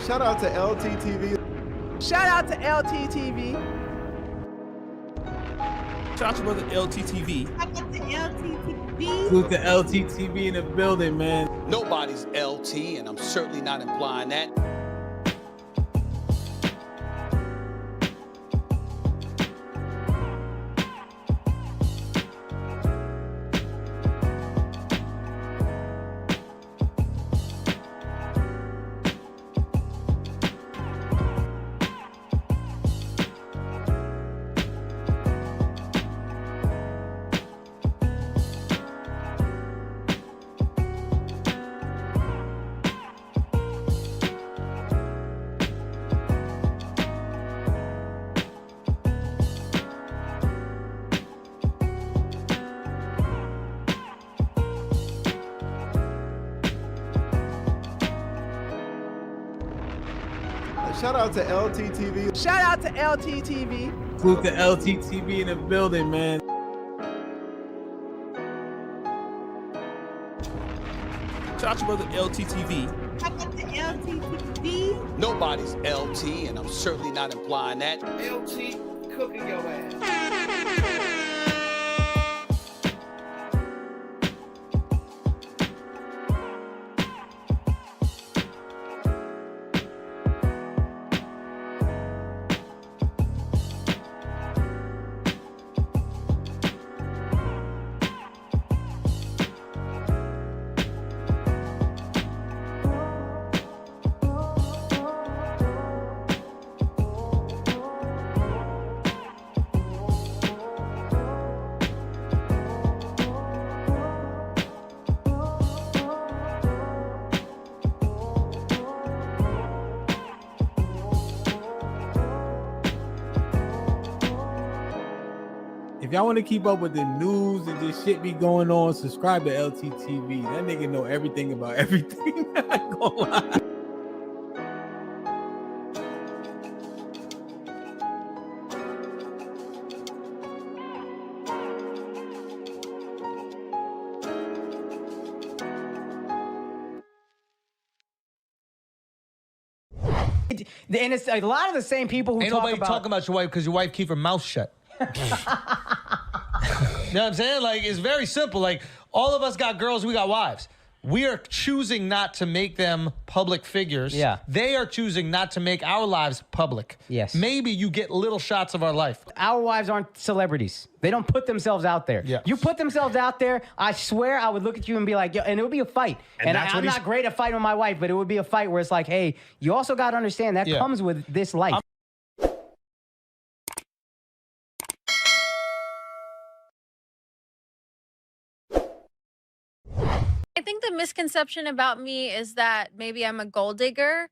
Shout out to LTTV. Shout out to LTTV. Shout out to brother LTTV. Shout out to LTTV. Salute to LTTV in the building, man. Nobody's LT, and I'm certainly not implying that. Shout out to LTTV. Shout out to LTTV. Salute to LTTV in the building, man. Shout out to brother LTTV. Shout out to LTTV. Nobody's LT, and I'm certainly not implying that. LT cooking your ass. If y'all want to keep up with the news and just shit be going on, subscribe to LTTV. That nigga know everything about everything. I ain't gonna lie. And it's a lot of the same people who Ain't talk nobody about... talking about your wife because your wife keep her mouth shut. You know what I'm saying? Like, it's very simple. Like, all of us got girls, we got wives. We are choosing not to make them public figures. Yeah. They are choosing not to make our lives public. Yes. Maybe you get little shots of our life. Our wives aren't celebrities. They don't put themselves out there. Yeah. You put themselves out there, I swear I would look at you and be like, yo, and it would be a fight. And I'm not great at fighting with my wife, but it would be a fight where it's like, hey, you also got to understand that comes with this life. I think the misconception about me is that maybe I'm a gold digger.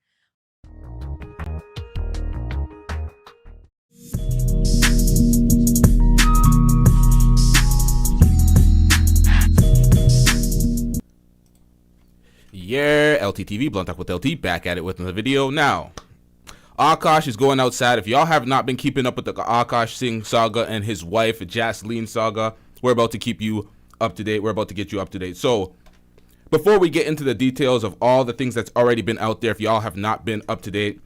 Yeah, LTTV, Blunt Talk with LT, back at it with another video. Now, Akaash is going outside. If y'all have not been keeping up with the Akaash Singh saga and his wife, Jasleen saga, we're about to keep you up to date. We're about to get you up to date. So, before we get into the details of all the things that's already been out there, if y'all have not been up to date,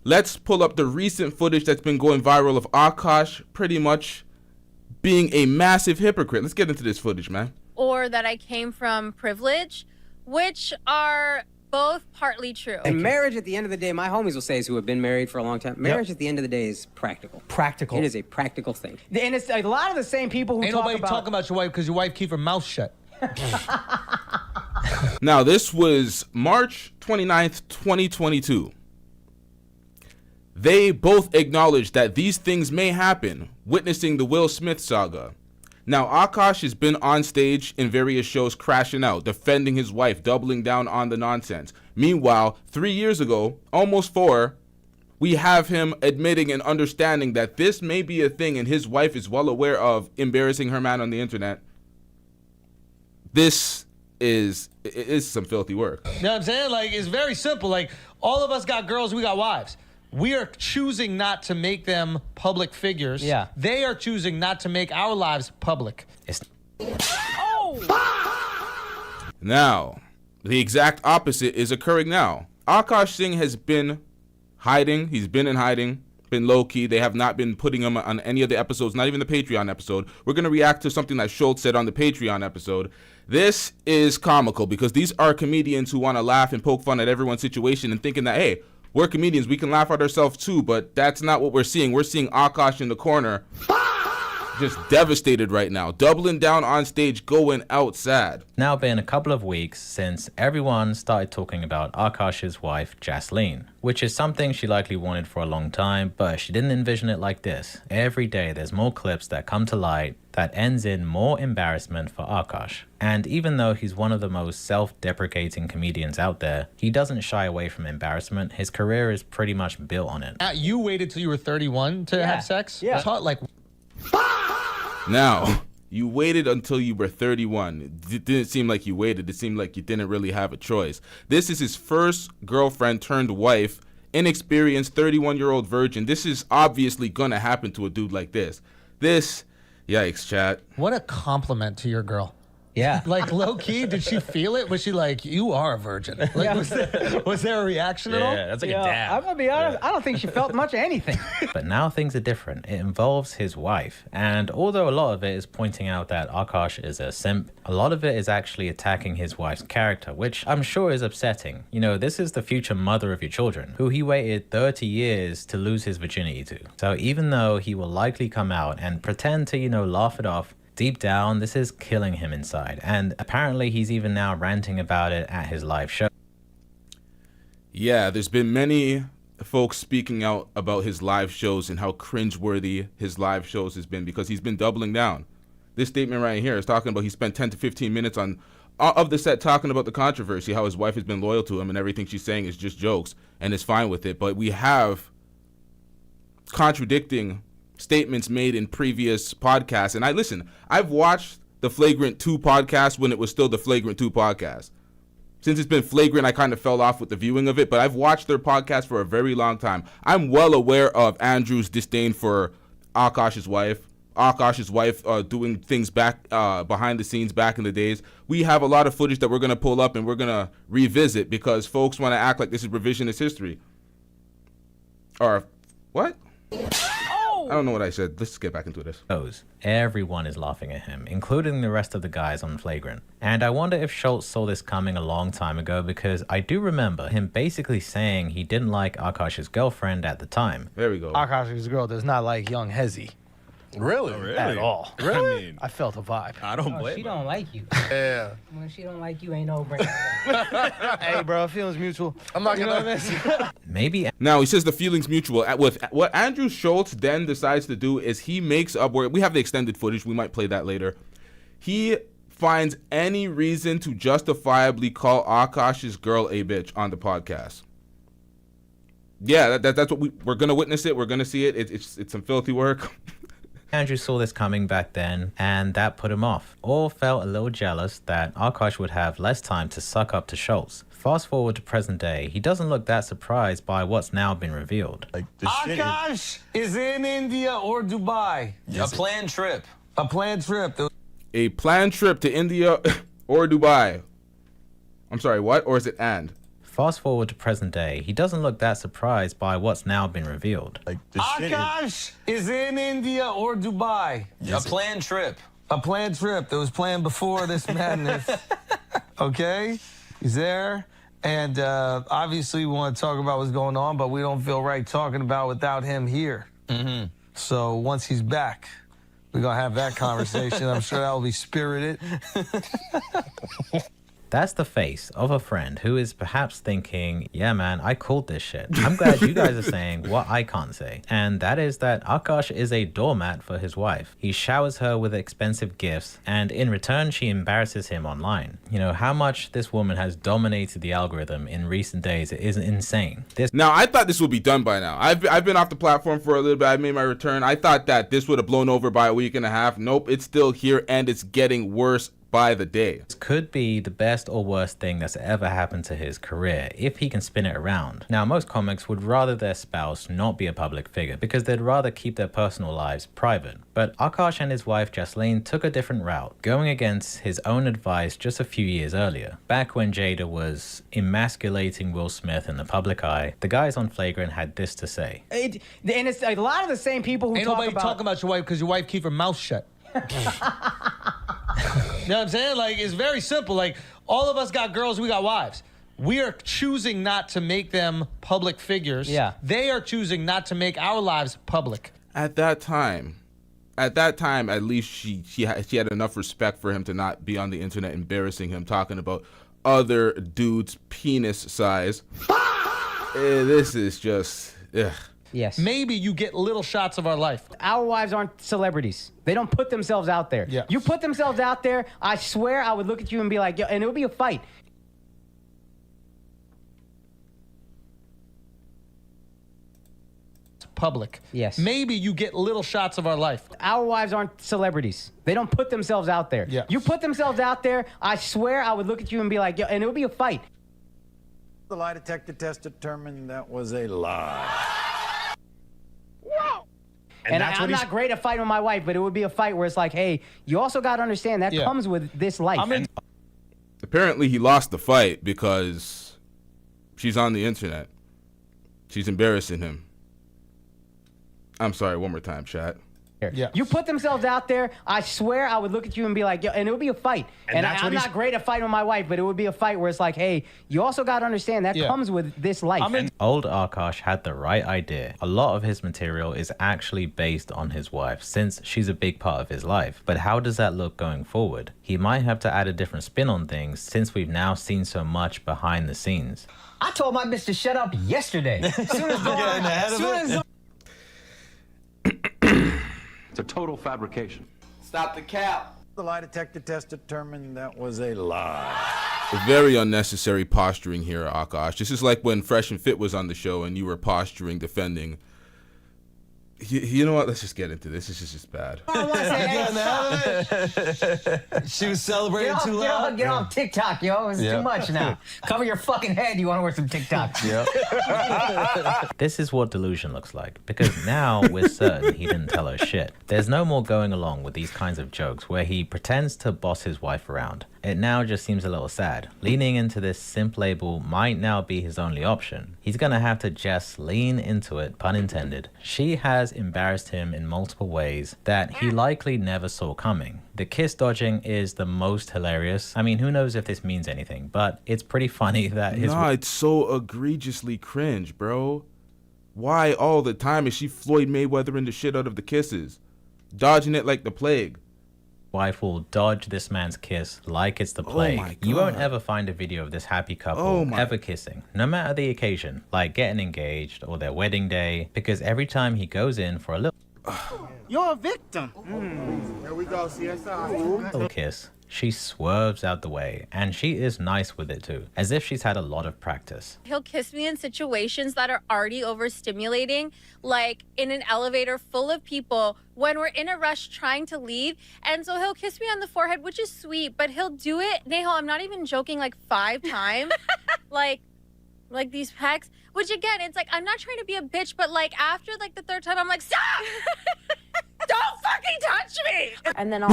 let's pull up the recent footage that's been going viral of Akaash pretty much being a massive hypocrite. Let's get into this footage, man. Or that I came from privilege, which are both partly true. And marriage, at the end of the day, my homies will say, who have been married for a long time, marriage at the end of the day is practical. Practical. It is a practical thing. And it's a lot of the same people who Ain't talk nobody about... talking about your wife because your wife keep her mouth shut. Now, this was March 29th, 2022. They both acknowledged that these things may happen, witnessing the Will Smith saga. Now, Akaash has been on stage in various shows crashing out, defending his wife, doubling down on the nonsense. Meanwhile, 3 years ago, almost 4, we have him admitting and understanding that this may be a thing and his wife is well aware of embarrassing her man on the internet. This is some filthy work. You know what I'm saying? Like, it's very simple. Like, all of us got girls, we got wives. We are choosing not to make them public figures. Yeah. They are choosing not to make our lives public. Now, the exact opposite is occurring now. Akaash Singh has been hiding. He's been in hiding, been low-key. They have not been putting him on any of the episodes, not even the Patreon episode. We're going to react to something that Schultz said on the Patreon episode. This is comical because these are comedians who want to laugh and poke fun at everyone's situation and thinking that, hey, we're comedians, we can laugh at ourselves too, but that's not what we're seeing. We're seeing Akaash in the corner just devastated right now, doubling down on stage, going out sad. Now been a couple of weeks since everyone started talking about Akaash's wife, Jasleen, which is something she likely wanted for a long time, but she didn't envision it like this. Every day there's more clips that come to light that ends in more embarrassment for Akaash. And even though he's one of the most self-deprecating comedians out there, he doesn't shy away from embarrassment. His career is pretty much built on it. You waited till you were 31 to have sex? Yeah. Like... Now, you waited until you were 31. It didn't seem like you waited. It seemed like you didn't really have a choice. This is his first girlfriend turned wife, inexperienced 31-year-old virgin. This is obviously gonna happen to a dude like this. Yikes, chat. What a compliment to your girl. Yeah. Like, low-key, did she feel it? Was she like, you are a virgin? Like, was there a reaction at all? Yeah, that's like a dab. I'm going to be honest, I don't think she felt much of anything. But now things are different. It involves his wife. And although a lot of it is pointing out that Akaash is a simp, a lot of it is actually attacking his wife's character, which I'm sure is upsetting. You know, this is the future mother of your children, who he waited 30 years to lose his virginity to. So even though he will likely come out and pretend to, laugh it off, deep down, this is killing him inside. And apparently he's even now ranting about it at his live show. Yeah, there's been many folks speaking out about his live shows and how cringeworthy his live shows has been because he's been doubling down. This statement right here is talking about he spent 10 to 15 minutes of the set talking about the controversy, how his wife has been loyal to him and everything she's saying is just jokes and is fine with it. But we have contradicting statements made in previous podcasts. And I've watched the Flagrant 2 podcast when it was still the Flagrant 2 podcast. Since it's been Flagrant, I kind of fell off with the viewing of it, but I've watched their podcast for a very long time. I'm well aware of Andrew's disdain for Akaash's wife. Doing things back behind the scenes back in the days. We have a lot of footage that we're going to pull up and we're going to revisit because folks want to act like this is revisionist history. Or what? I don't know what I said. Let's get back into this. Everyone is laughing at him, including the rest of the guys on Flagrant. And I wonder if Schultz saw this coming a long time ago because I do remember him basically saying he didn't like Akaash's girlfriend at the time. There we go. Akaash's girl does not like young Hezi. Really? Really? At all. Really? I felt a vibe. I don't blame She her. don't like you. Yeah. When she don't like you, ain't no brain. Hey, bro, feelings mutual. I'm not gonna. Maybe. Now he says the feelings mutual. With what Andrew Schultz then decides to do is he makes up where we have the extended footage. We might play that later. He finds any reason to justifiably call Akaash's girl a bitch on the podcast. Yeah, that's what we're gonna witness it. We're gonna see it. It's some filthy work. Andrew saw this coming back then, and that put him off. All felt a little jealous that Akaash would have less time to suck up to Schultz. Fast forward to present day, he doesn't look that surprised by what's now been revealed. Like Akaash is in India or Dubai. Yes. A planned trip. A planned trip. A planned trip to India or Dubai. I'm sorry, what? Or is it and? Fast forward to present day, he doesn't look that surprised by what's now been revealed. Like Akaash is in India or Dubai. Yes. A planned trip. A planned trip that was planned before this madness. Okay? He's there. And obviously we want to talk about what's going on, but we don't feel right talking about without him here. Mm-hmm. So once he's back, we're going to have that conversation. I'm sure that will be spirited. That's the face of a friend who is perhaps thinking, yeah, man, I called this shit. I'm glad you guys are saying what I can't say. And that is that Akaash is a doormat for his wife. He showers her with expensive gifts, and in return, she embarrasses him online. You know, how much this woman has dominated the algorithm in recent days is insane. Now, I thought this would be done by now. I've been off the platform for a little bit. I made my return. I thought that this would have blown over by a week and a half. Nope, it's still here, and it's getting worse by the day. This could be the best or worst thing that's ever happened to his career if he can spin it around. Now, most comics would rather their spouse not be a public figure because they'd rather keep their personal lives private. But Akaash and his wife Jasleen took a different route, going against his own advice just a few years earlier. Back when Jada was emasculating Will Smith in the public eye, the guys on Flagrant had this to say. And it's a lot of the same people who Ain't talk nobody about... talking about your wife because your wife keep her mouth shut. You know what I'm saying? Like, it's very simple. Like, all of us got girls, we got wives. We are choosing not to make them public figures. Yeah. They are choosing not to make our lives public. At that time, at least she had enough respect for him to not be on the internet embarrassing him, talking about other dudes' penis size. This is just, ugh. Yes. Maybe you get little shots of our life. Our wives aren't celebrities. They don't put themselves out there. Yeah. You put themselves out there, I swear I would look at you and be like, yo, and it would be a fight. Public. Yes. Maybe you get little shots of our life. Our wives aren't celebrities. They don't put themselves out there. Yeah. You put themselves out there, I swear I would look at you and be like, yo, and it would be a fight. The lie detector test determined that was a lie. And I'm not great at fighting with my wife, but it would be a fight where it's like, hey, you also got to understand that comes with this life. Apparently, he lost the fight because she's on the internet. She's embarrassing him. I'm sorry, one more time, chat. Yeah. You put themselves out there, I swear I would look at you and be like, yo, and it would be a fight. And I'm not great at fighting with my wife, but it would be a fight where it's like, hey, you also got to understand that comes with this life. Old Akaash had the right idea. A lot of his material is actually based on his wife, since she's a big part of his life. But how does that look going forward? He might have to add a different spin on things, since we've now seen so much behind the scenes. I told my bitch to shut up yesterday. It's a total fabrication. Stop the cap. The lie detector test determined that was a lie. Very unnecessary posturing here, Akaash. This is like when Fresh and Fit was on the show and you were posturing, defending. You know what? Let's just get into this. This is just bad. She was celebrating too loud. Get off TikTok, yo. It's too much now. Cover your fucking head. You want to wear some TikTok. This is what delusion looks like, because now we're certain he didn't tell her shit. There's no more going along with these kinds of jokes where he pretends to boss his wife around. It now just seems a little sad. Leaning into this simp label might now be his only option. He's gonna have to just lean into it, pun intended. She has embarrassed him in multiple ways that he likely never saw coming. The kiss dodging is the most hilarious. I mean, who knows if this means anything, but it's pretty funny that his... Nah, it's so egregiously cringe, bro. Why all the time is she Floyd Mayweathering the shit out of the kisses? Dodging it like the plague. Wife will dodge this man's kiss like it's the plague. my You won't God. ever find a video of this happy couple ever kissing, no matter the occasion, like getting engaged or their wedding day, because every time he goes in for a little You're a victim. Here we go, CSI. kiss, she swerves out the way, and she is nice with it too, as if she's had a lot of practice. He'll kiss me in situations that are already overstimulating, like in an elevator full of people when we're in a rush trying to leave. And so he'll kiss me on the forehead, which is sweet, but he'll do it, Neho, I'm not even joking, like 5 times. like these pecs, which again, it's like, I'm not trying to be a bitch, but like after like the 3rd time, I'm like, stop! Don't fucking touch me! And then I'll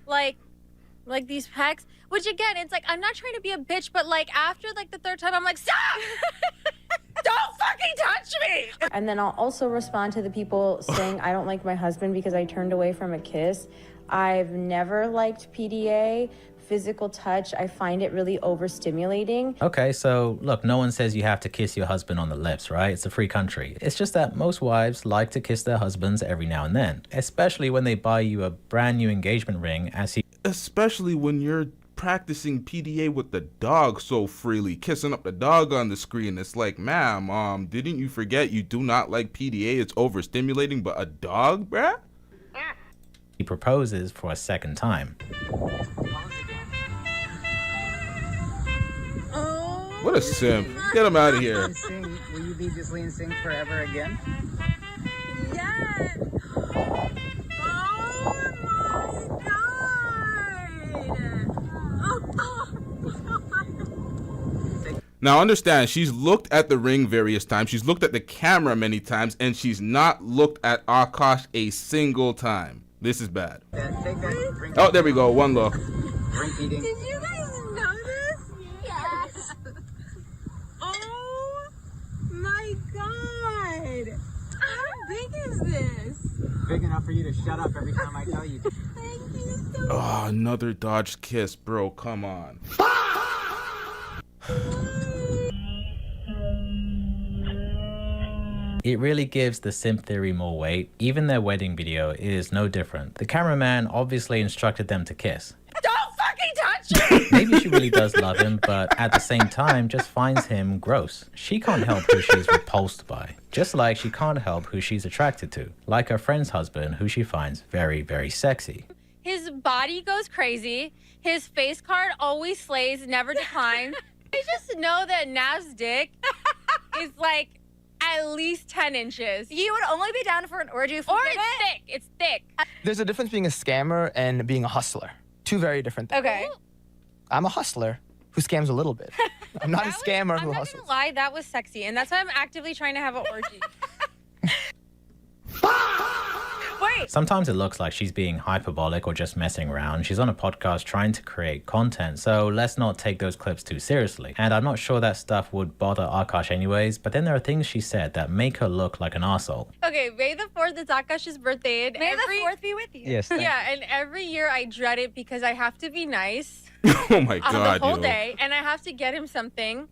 Wait. like these pecs, which again, it's like, I'm not trying to be a bitch, but like after like the 3rd time, I'm like, stop! Don't fucking touch me! And then I'll also respond to the people saying I don't like my husband because I turned away from a kiss. I've never liked PDA. Physical touch, I find it really overstimulating. Okay, so look, no one says you have to kiss your husband on the lips, right? It's a free country. It's just that most wives like to kiss their husbands every now and then, especially when they buy you a brand new engagement ring Especially when you're practicing PDA with the dog so freely, kissing up the dog on the screen. It's like, ma'am, didn't you forget you do not like PDA? It's overstimulating, but a dog, bruh? He proposes for a second time. What a simp. Get him out of here. Will you be Jasleen Singh forever again? Yes. Now understand, she's looked at the ring various times, she's looked at the camera many times, and she's not looked at Akaash a single time. This is bad. Oh, there we go, one look. Did you guys know this? Yes. Oh my god. How big is this? Big enough for you to shut up every time I tell you. Thank you so much. Oh, another dodged kiss, bro, come on. It really gives the simp theory more weight. Even their wedding video is no different. The cameraman obviously instructed them to kiss. Don't fucking touch me! Maybe she really does love him, but at the same time just finds him gross. She can't help who she's repulsed by, just like she can't help who she's attracted to, like her friend's husband, who she finds very, very sexy. His body goes crazy. His face card always slays, never declines. I just know that Nav's dick is like at least 10 inches. You would only be down for an orgy if we Or did it's it. thick. It's thick. There's a difference being a scammer and being a hustler. Two very different things. Okay. I'm a hustler who scams a little bit. I'm not a scammer who I'm not hustles. gonna lie, that was sexy, and that's why I'm actively trying to have an orgy. Wait. Sometimes it looks like she's being hyperbolic or just messing around. She's on a podcast trying to create content, so let's not take those clips too seriously. And I'm not sure that stuff would bother Akaash anyways, but then there are things she said that make her look like an arsehole. Okay, May the 4th is Akaash's birthday. And May the 4th be with you. Yes. thank Yeah, and every year I dread it because I have to be nice Oh my god, the whole yo. day, and I have to get him something.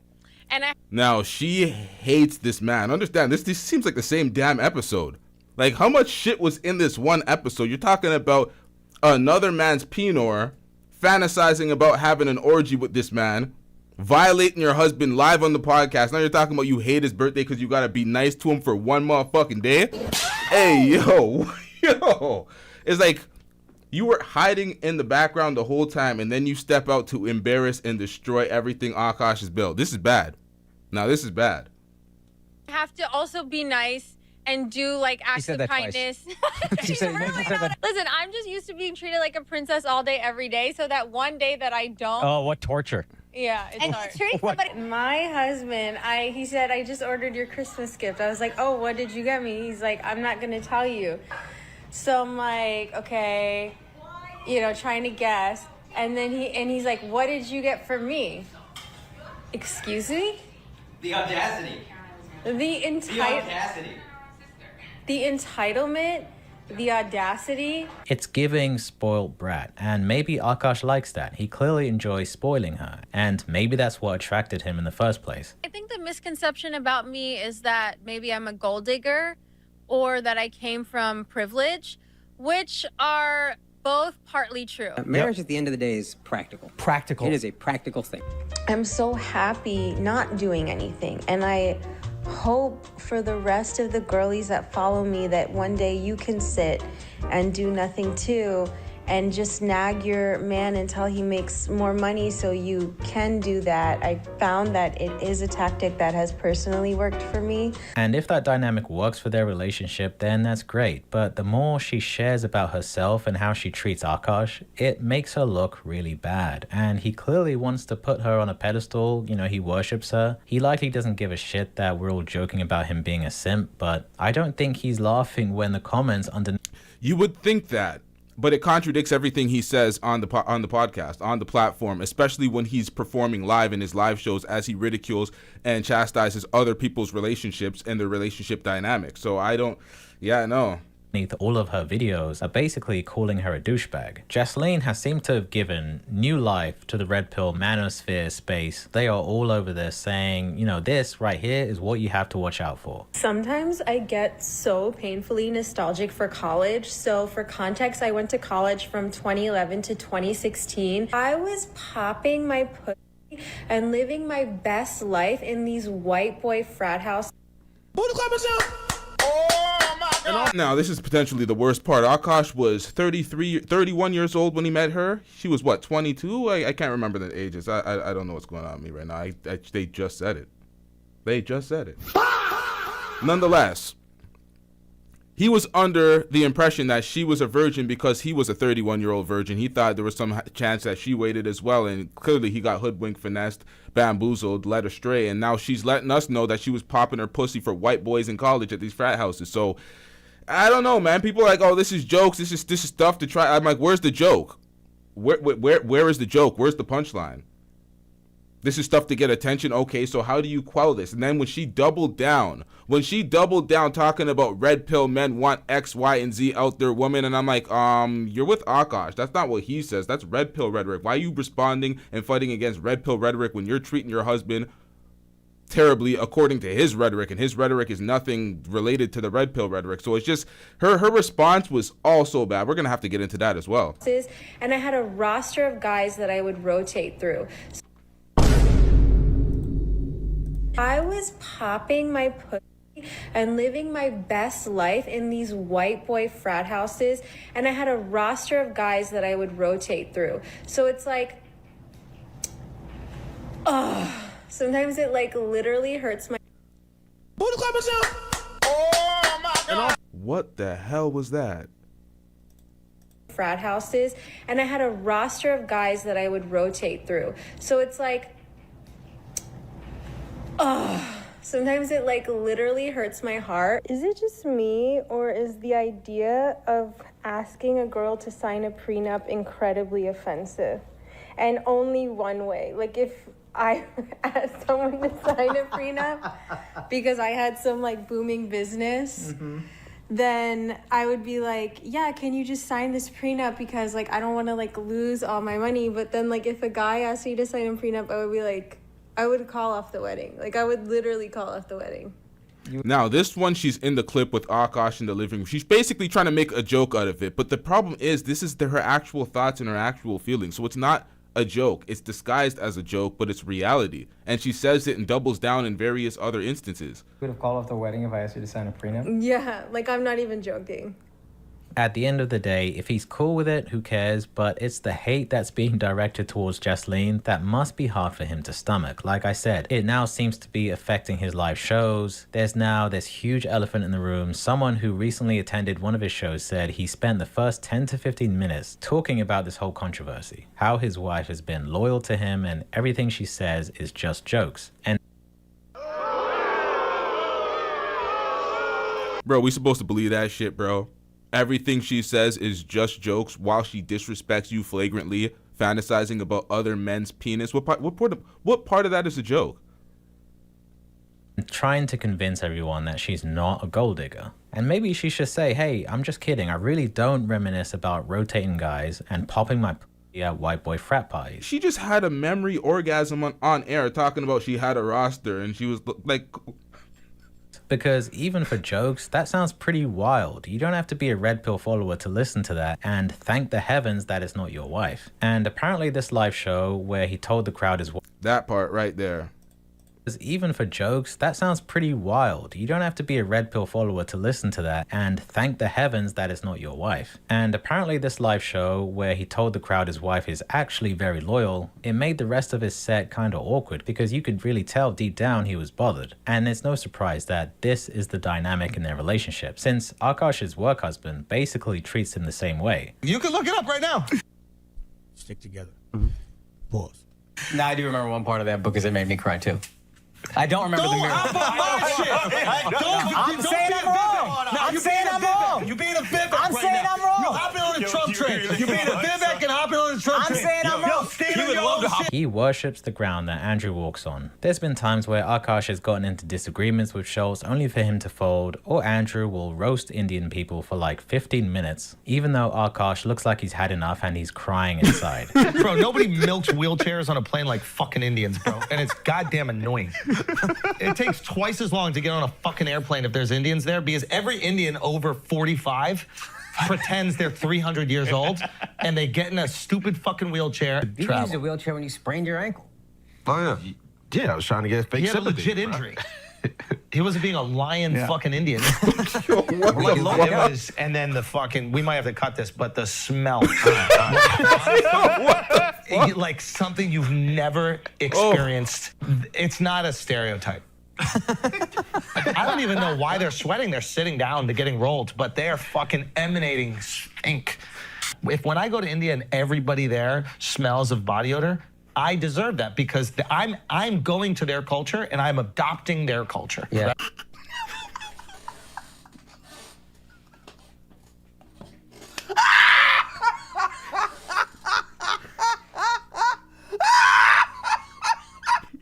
And I Now, she hates this man. Understand, this seems like the same damn episode. Like, how much shit was in this one episode? You're talking about another man's penor, fantasizing about having an orgy with this man, violating your husband live on the podcast. Now you're talking about you hate his birthday because you gotta be nice to him for one motherfucking day? Hey, yo. Yo. It's like you were hiding in the background the whole time, and then you step out to embarrass and destroy everything Akaash has built. This is bad. Now, this is bad. have to also be nice and do like acts said of that twice. kindness. She said that. Listen, I'm just used to being treated like a princess all day, every day. So that one day that I don't, Oh, what torture. yeah, it's And hard. treat somebody. My husband, he said, I just ordered your Christmas gift. I was like, oh, what did you get me? He's like, I'm not going to tell you. So I'm like, okay, trying to guess. And then he's like, what did you get for me? Excuse me? The audacity. The entitlement, the audacity. It's giving spoiled brat, and maybe Akaash likes that. He clearly enjoys spoiling her, and maybe that's what attracted him in the first place. I think the misconception about me is that maybe I'm a gold digger or that I came from privilege, which are both partly true. Marriage at the end of the day is practical. Practical. It is a practical thing. I'm so happy not doing anything. And I hope for the rest of the girlies that follow me that one day you can sit and do nothing too and just nag your man until he makes more money so you can do that. I found that it is a tactic that has personally worked for me. And if that dynamic works for their relationship, then that's great. But the more she shares about herself and how she treats Akaash, it makes her look really bad. And he clearly wants to put her on a pedestal. He worships her. He likely doesn't give a shit that we're all joking about him being a simp, but I don't think he's laughing when the comments under... You would think that, but it contradicts everything he says on the podcast, on the platform, especially when he's performing live in his live shows as he ridicules and chastises other people's relationships and their relationship dynamics. So no. All of her videos are basically calling her a douchebag. Jasleen has seemed to have given new life to the red pill manosphere space. They are all over this saying, this right here is what you have to watch out for. Sometimes I get so painfully nostalgic for college. So for context, I went to college from 2011 to 2016. I was popping my pussy and living my best life in these white boy frat house. Now, this is potentially the worst part. Akaash was 31 years old when he met her. She was, 22? I can't remember the ages. I don't know what's going on with me right now. They just said it. Nonetheless, he was under the impression that she was a virgin because he was a 31-year-old virgin. He thought there was some chance that she waited as well, and clearly he got hoodwinked, finessed, bamboozled, led astray, and now she's letting us know that she was popping her pussy for white boys in college at these frat houses. So I don't know, man. People are like, oh, this is jokes. This is stuff to try. I'm like, where's the joke? Where is the joke? Where's the punchline? This is stuff to get attention. Okay, so how do you quell this? And then when she doubled down talking about red pill men want X, Y, and Z out there, woman, and I'm like, you're with Akaash. That's not what he says. That's red pill rhetoric. Why are you responding and fighting against red pill rhetoric when you're treating your husband terribly according to his rhetoric, and his rhetoric is nothing related to the red pill rhetoric? So it's just her response was all so bad. We're gonna have to get into that as well. And I had a roster of guys that I would rotate through. I was popping my pussy and living my best life in these white boy frat houses, and I had a roster of guys that I would rotate through. So it's like, sometimes it like literally hurts my. Oh my God! What the hell was that? Frat houses, and I had a roster of guys that I would rotate through. So it's like, sometimes it like literally hurts my heart. Is it just me, or is the idea of asking a girl to sign a prenup incredibly offensive? And only one way. Like if I asked someone to sign a prenup because I had some like booming business, then I would be like, yeah, can you just sign this prenup because like I don't want to like lose all my money. But then like if a guy asked me to sign a prenup, I would be like, I would call off the wedding. Like, I would literally call off the wedding. Now, this one, she's in the clip with Akaash in the living room. She's basically trying to make a joke out of it. But the problem is, this is her actual thoughts and her actual feelings. So it's not a joke. It's disguised as a joke, but it's reality. And she says it and doubles down in various other instances. You would have called off the wedding if I asked you to sign a prenup? Yeah, like, I'm not even joking. At the end of the day, if he's cool with it, who cares? But it's the hate that's being directed towards Jasleen that must be hard for him to stomach. Like I said, it now seems to be affecting his live shows. There's now this huge elephant in the room. Someone who recently attended one of his shows said he spent the first 10 to 15 minutes talking about this whole controversy, how his wife has been loyal to him and everything she says is just jokes. And bro, we supposed to believe that shit, bro? Everything she says is just jokes while she disrespects you flagrantly, fantasizing about other men's penis. What part of that is a joke? Trying to convince everyone that she's not a gold digger. And maybe she should say, hey, I'm just kidding. I really don't reminisce about rotating guys and popping my pussy at white boy frat parties. She just had a memory orgasm on air talking about she had a roster and she was like... Because even for jokes, that sounds pretty wild. You don't have to be a red pill follower to listen to that, and thank the heavens that it's not your wife. And apparently this live show where he told the crowd his wife... That part right there. Even for jokes, that sounds pretty wild. You don't have to be a red pill follower to listen to that, and thank the heavens that it's not your wife. And apparently this live show where he told the crowd his wife is actually very loyal, it made the rest of his set kind of awkward because you could really tell deep down he was bothered. And it's no surprise that this is the dynamic in their relationship, since Akaash's work husband basically treats him the same way. You can look it up right now. Stick together. Pause. Now I do remember one part of that book because it made me cry too. I don't remember the mirror. I'm saying I'm wrong. I'm saying I'm wrong. You're being a Vivek I'm right saying now. I'm wrong. You're hopping on the Trump train. You're being a Vivek and hopping on the Trump train. I'm saying I'm wrong. Stand on your own shit. He worships the ground that Andrew walks on. There's been times where Akaash has gotten into disagreements with Schultz only for him to fold, or Andrew will roast Indian people for like 15 minutes, even though Akaash looks like he's had enough and he's crying inside. Bro, nobody milks wheelchairs on a plane like fucking Indians, bro. And it's goddamn annoying. It takes twice as long to get on a fucking airplane if there's Indians there, because every Indian over 45 pretends they're 300 years old and they get in a stupid fucking wheelchair. You used a wheelchair when you sprained your ankle. Oh, yeah. Yeah, I was trying to get fake He had a sympathy, legit injury. He wasn't being a lion fucking Indian. And then the fucking, we might have to cut this, but the smell. Like something you've never experienced. It's not a stereotype. I don't even know why they're sweating. They're sitting down, they're getting rolled, but they're fucking emanating stink. When I go to India and everybody there smells of body odor, I deserve that because I'm going to their culture and I'm adopting their culture. Yeah.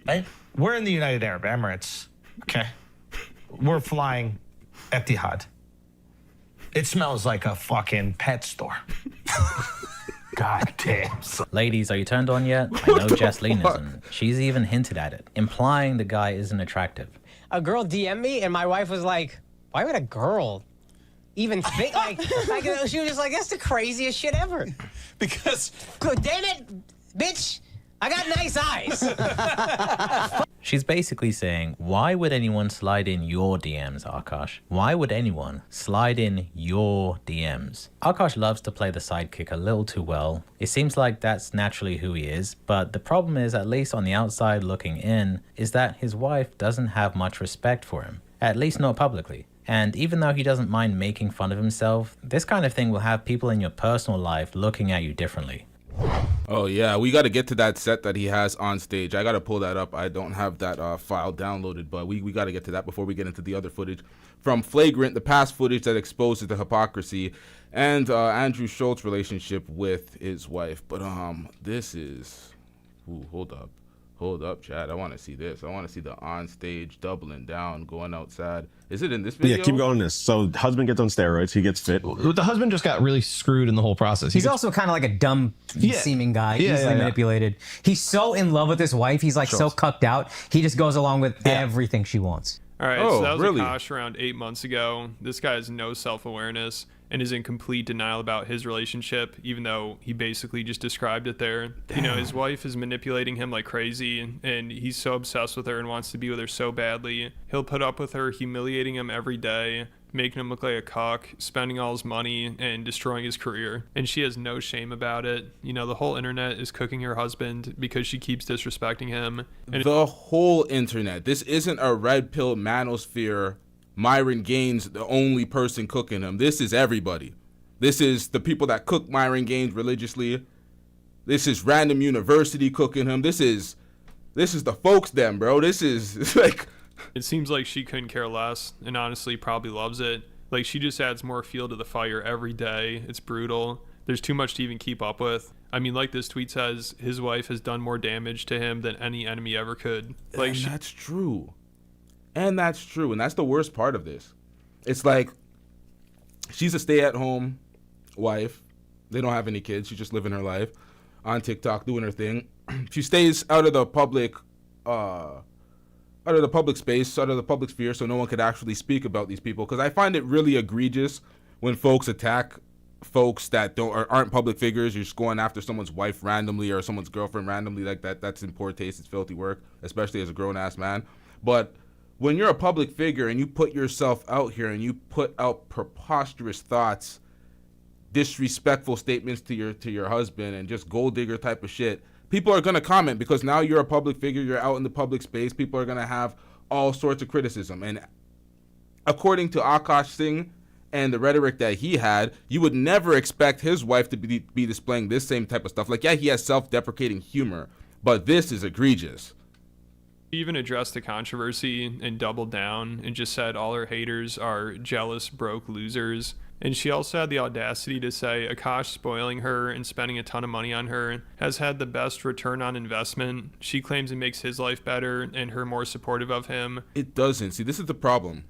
Right? We're in the United Arab Emirates, okay? We're flying Etihad. It smells like a fucking pet store. God damn. Ladies, are you turned on yet? I know Jaslene isn't. She's even hinted at it, implying the guy isn't attractive. A girl DM'd me, and my wife was like, why would a girl even think, like she was just like, that's the craziest shit ever. Because... Damn it, bitch, I got nice eyes. She's basically saying, why would anyone slide in your DMs, Akaash? Why would anyone slide in your DMs? Akaash loves to play the sidekick a little too well. It seems like that's naturally who he is, but the problem is, at least on the outside looking in, is that his wife doesn't have much respect for him, at least not publicly. And even though he doesn't mind making fun of himself, this kind of thing will have people in your personal life looking at you differently. Oh yeah, we got to get to that set that he has on stage. I got to pull that up. I don't have that file downloaded, but we got to get to that before we get into the other footage from Flagrant, the past footage that exposes the hypocrisy and Andrew Schultz's relationship with his wife. But this is, hold up, Chad. I want to see this. I want to see the on stage doubling down, going outside. Is it in this video? Yeah, keep going this. So husband gets on steroids. He gets fit. The husband just got really screwed in the whole process. He's also kind of like a dumb seeming guy. He's manipulated. He's so in love with his wife. He's like so cucked out. He just goes along with everything she wants. All right, so that was Akaash around 8 months ago. This guy has no self-awareness and is in complete denial about his relationship, even though he basically just described it there. Damn. You know, his wife is manipulating him like crazy, and he's so obsessed with her and wants to be with her so badly. He'll put up with her humiliating him every day, making him look like a cock, spending all his money, and destroying his career. And she has no shame about it. You know, the whole internet is cooking her husband because she keeps disrespecting him. And the whole internet. This isn't a red pill manosphere. Myron Gaines, the only person cooking him. This is everybody. This is the people that cook Myron Gaines religiously. This is Random University cooking him. This is the folks them, bro. This is like... It seems like she couldn't care less, and honestly probably loves it. Like, she just adds more fuel to the fire every day. It's brutal. There's too much to even keep up with. I mean, like this tweet says, his wife has done more damage to him than any enemy ever could. Like, and that's true. And that's true. And that's the worst part of this. It's like, she's a stay-at-home wife. They don't have any kids. She's just living her life on TikTok, doing her thing. She stays out of the public space, out of the public sphere, so no one could actually speak about these people. Because I find it really egregious when folks attack folks that aren't public figures. You're just going after someone's wife randomly or someone's girlfriend randomly like that. That's in poor taste. It's filthy work, especially as a grown-ass man. But when you're a public figure and you put yourself out here and you put out preposterous thoughts, disrespectful statements to your husband, and just gold digger type of shit, people are going to comment because now you're a public figure, you're out in the public space, people are going to have all sorts of criticism. And according to Akaash Singh and the rhetoric that he had, you would never expect his wife to be displaying this same type of stuff. Like, yeah, he has self-deprecating humor, but this is egregious. She even addressed the controversy and doubled down and just said all her haters are jealous, broke losers. And she also had the audacity to say Akaash spoiling her and spending a ton of money on her has had the best return on investment. She claims it makes his life better and her more supportive of him. It doesn't. See, this is the problem.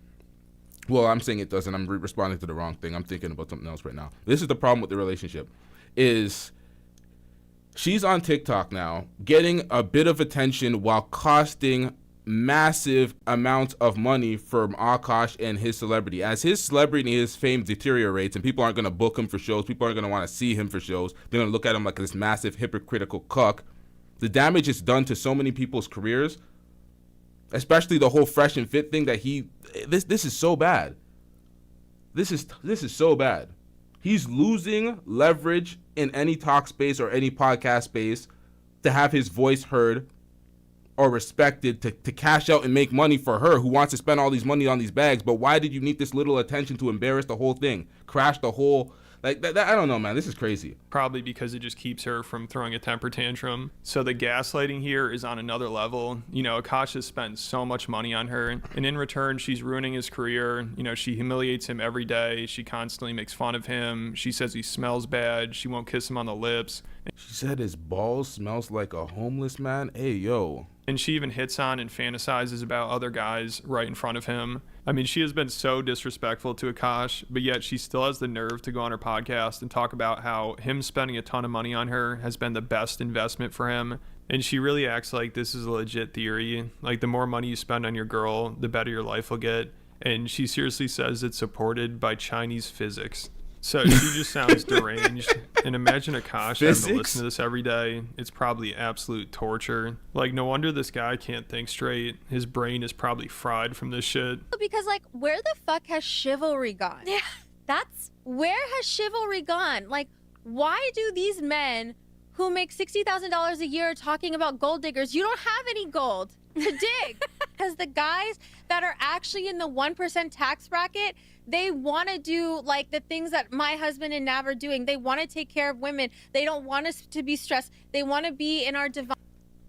Well, I'm saying it doesn't. I'm responding to the wrong thing. I'm thinking about something else right now. This is the problem with the relationship. Is she's on TikTok now, getting a bit of attention while costing massive amounts of money from Akaash and his celebrity. As his celebrity and his fame deteriorates and people aren't going to book him for shows, people aren't going to want to see him for shows, they're going to look at him like this massive hypocritical cuck. The damage is done to so many people's careers, especially the whole fresh and fit thing that this is so bad. This is so bad. He's losing leverage in any talk space or any podcast space to have his voice heard or respected to cash out and make money for her, who wants to spend all these money on these bags. But why did you need this little attention to embarrass the whole thing, crash the whole, like that? I don't know, man. This is crazy. Probably because it just keeps her from throwing a temper tantrum. So the gaslighting here is on another level. You know, Akaash has spent so much money on her, and in return, she's ruining his career. You know, she humiliates him every day. She constantly makes fun of him. She says he smells bad. She won't kiss him on the lips. She said his balls smells like a homeless man. Hey, yo. And she even hits on and fantasizes about other guys right in front of him. I mean, she has been so disrespectful to Akaash, but yet she still has the nerve to go on her podcast and talk about how him spending a ton of money on her has been the best investment for him. And she really acts like this is a legit theory. Like, the more money you spend on your girl, the better your life will get. And she seriously says it's supported by Chinese physics. So she just sounds deranged. And imagine Akaash having to listen to this every day. It's probably absolute torture. Like, no wonder this guy can't think straight. His brain is probably fried from this shit. Because, like, where the fuck has chivalry gone? Yeah, where has chivalry gone? Like, why do these men who make $60,000 a year talking about gold diggers, you don't have any gold to dig? Because the guys that are actually in the 1% tax bracket, they want to do like the things that my husband and Nav are doing. They want to take care of women. They don't want us to be stressed. They want to be in our divine.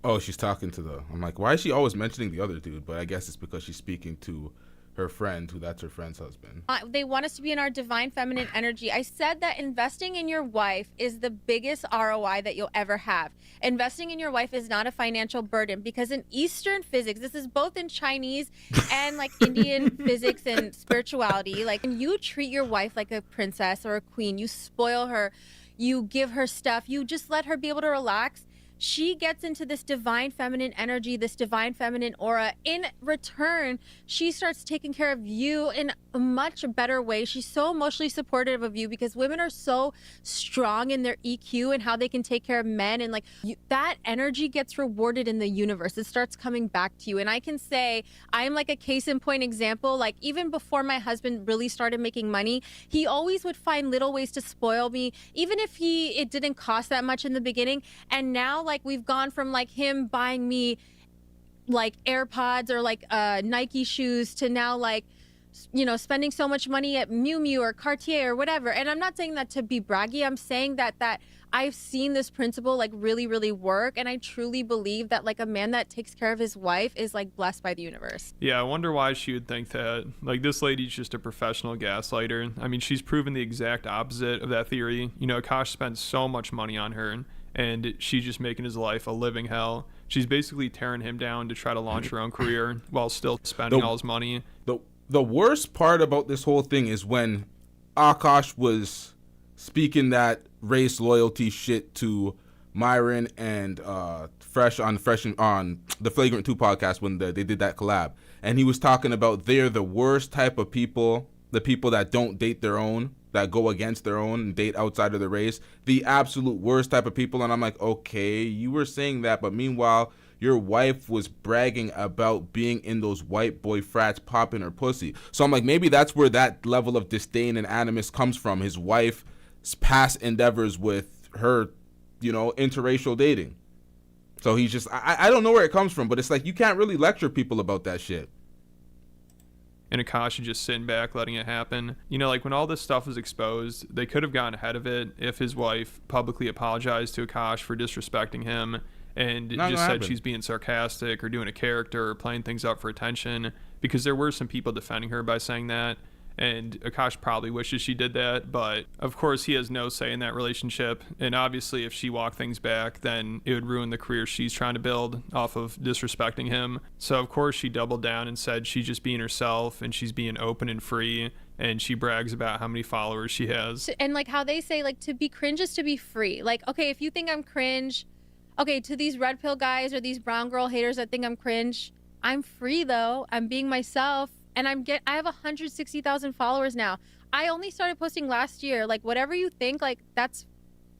Oh, she's talking to I'm like, why is she always mentioning the other dude? But I guess it's because she's speaking to her friend, that's her friend's husband. They want us to be in our divine feminine energy. I said that investing in your wife is the biggest ROI that you'll ever have. Investing in your wife is not a financial burden, because in Eastern physics, this is both in Chinese and like Indian physics and spirituality, like when you treat your wife like a princess or a queen, you spoil her, you give her stuff, you just let her be able to relax, she gets into this divine feminine energy, this divine feminine aura. In return, she starts taking care of you in a much better way. She's so emotionally supportive of you, because women are so strong in their EQ and how they can take care of men. And like that energy gets rewarded in the universe. It starts coming back to you. And I can say I'm like a case in point example. Like, even before my husband really started making money, he always would find little ways to spoil me, even if it didn't cost that much in the beginning. And now, like, we've gone from like him buying me like AirPods or like Nike shoes to now, like, you know, spending so much money at Miu Miu or Cartier or whatever. And I'm not saying that to be braggy. I'm saying that I've seen this principle like really, really work. And I truly believe that like a man that takes care of his wife is like blessed by the universe. Yeah, I wonder why she would think that. Like, this lady's just a professional gaslighter. I mean, she's proven the exact opposite of that theory. You know, Akaash spends so much money on her, and she's just making his life a living hell. She's basically tearing him down to try to launch her own career while still spending all his money. The worst part about this whole thing is when Akaash was speaking that race loyalty shit to Myron and Fresh on the Flagrant 2 podcast when they did that collab. And he was talking about they're the worst type of people, the people that don't date their own, that go against their own and date outside of the race, the absolute worst type of people. And I'm like, okay, you were saying that, but meanwhile, your wife was bragging about being in those white boy frats popping her pussy. So I'm like, maybe that's where that level of disdain and animus comes from, his wife's past endeavors with her, you know, interracial dating. So he's just, I don't know where it comes from, but it's like, you can't really lecture people about that shit. And Akaash is just sitting back, letting it happen. You know, like, when all this stuff was exposed, they could have gotten ahead of it if his wife publicly apologized to Akaash for disrespecting him and just said she's being sarcastic or doing a character or playing things up for attention, because there were some people defending her by saying that. And Akaash probably wishes she did that, but of course he has no say in that relationship. And obviously if she walked things back, then it would ruin the career she's trying to build off of disrespecting him. So of course she doubled down and said she's just being herself and she's being open and free. And she brags about how many followers she has. And like how they say, like, to be cringe is to be free. Like, okay, if you think I'm cringe, okay, to these red pill guys or these brown girl haters that think I'm cringe, I'm free though. I'm being myself. And I have 160,000 followers now. I only started posting last year. Like, whatever you think, like, that's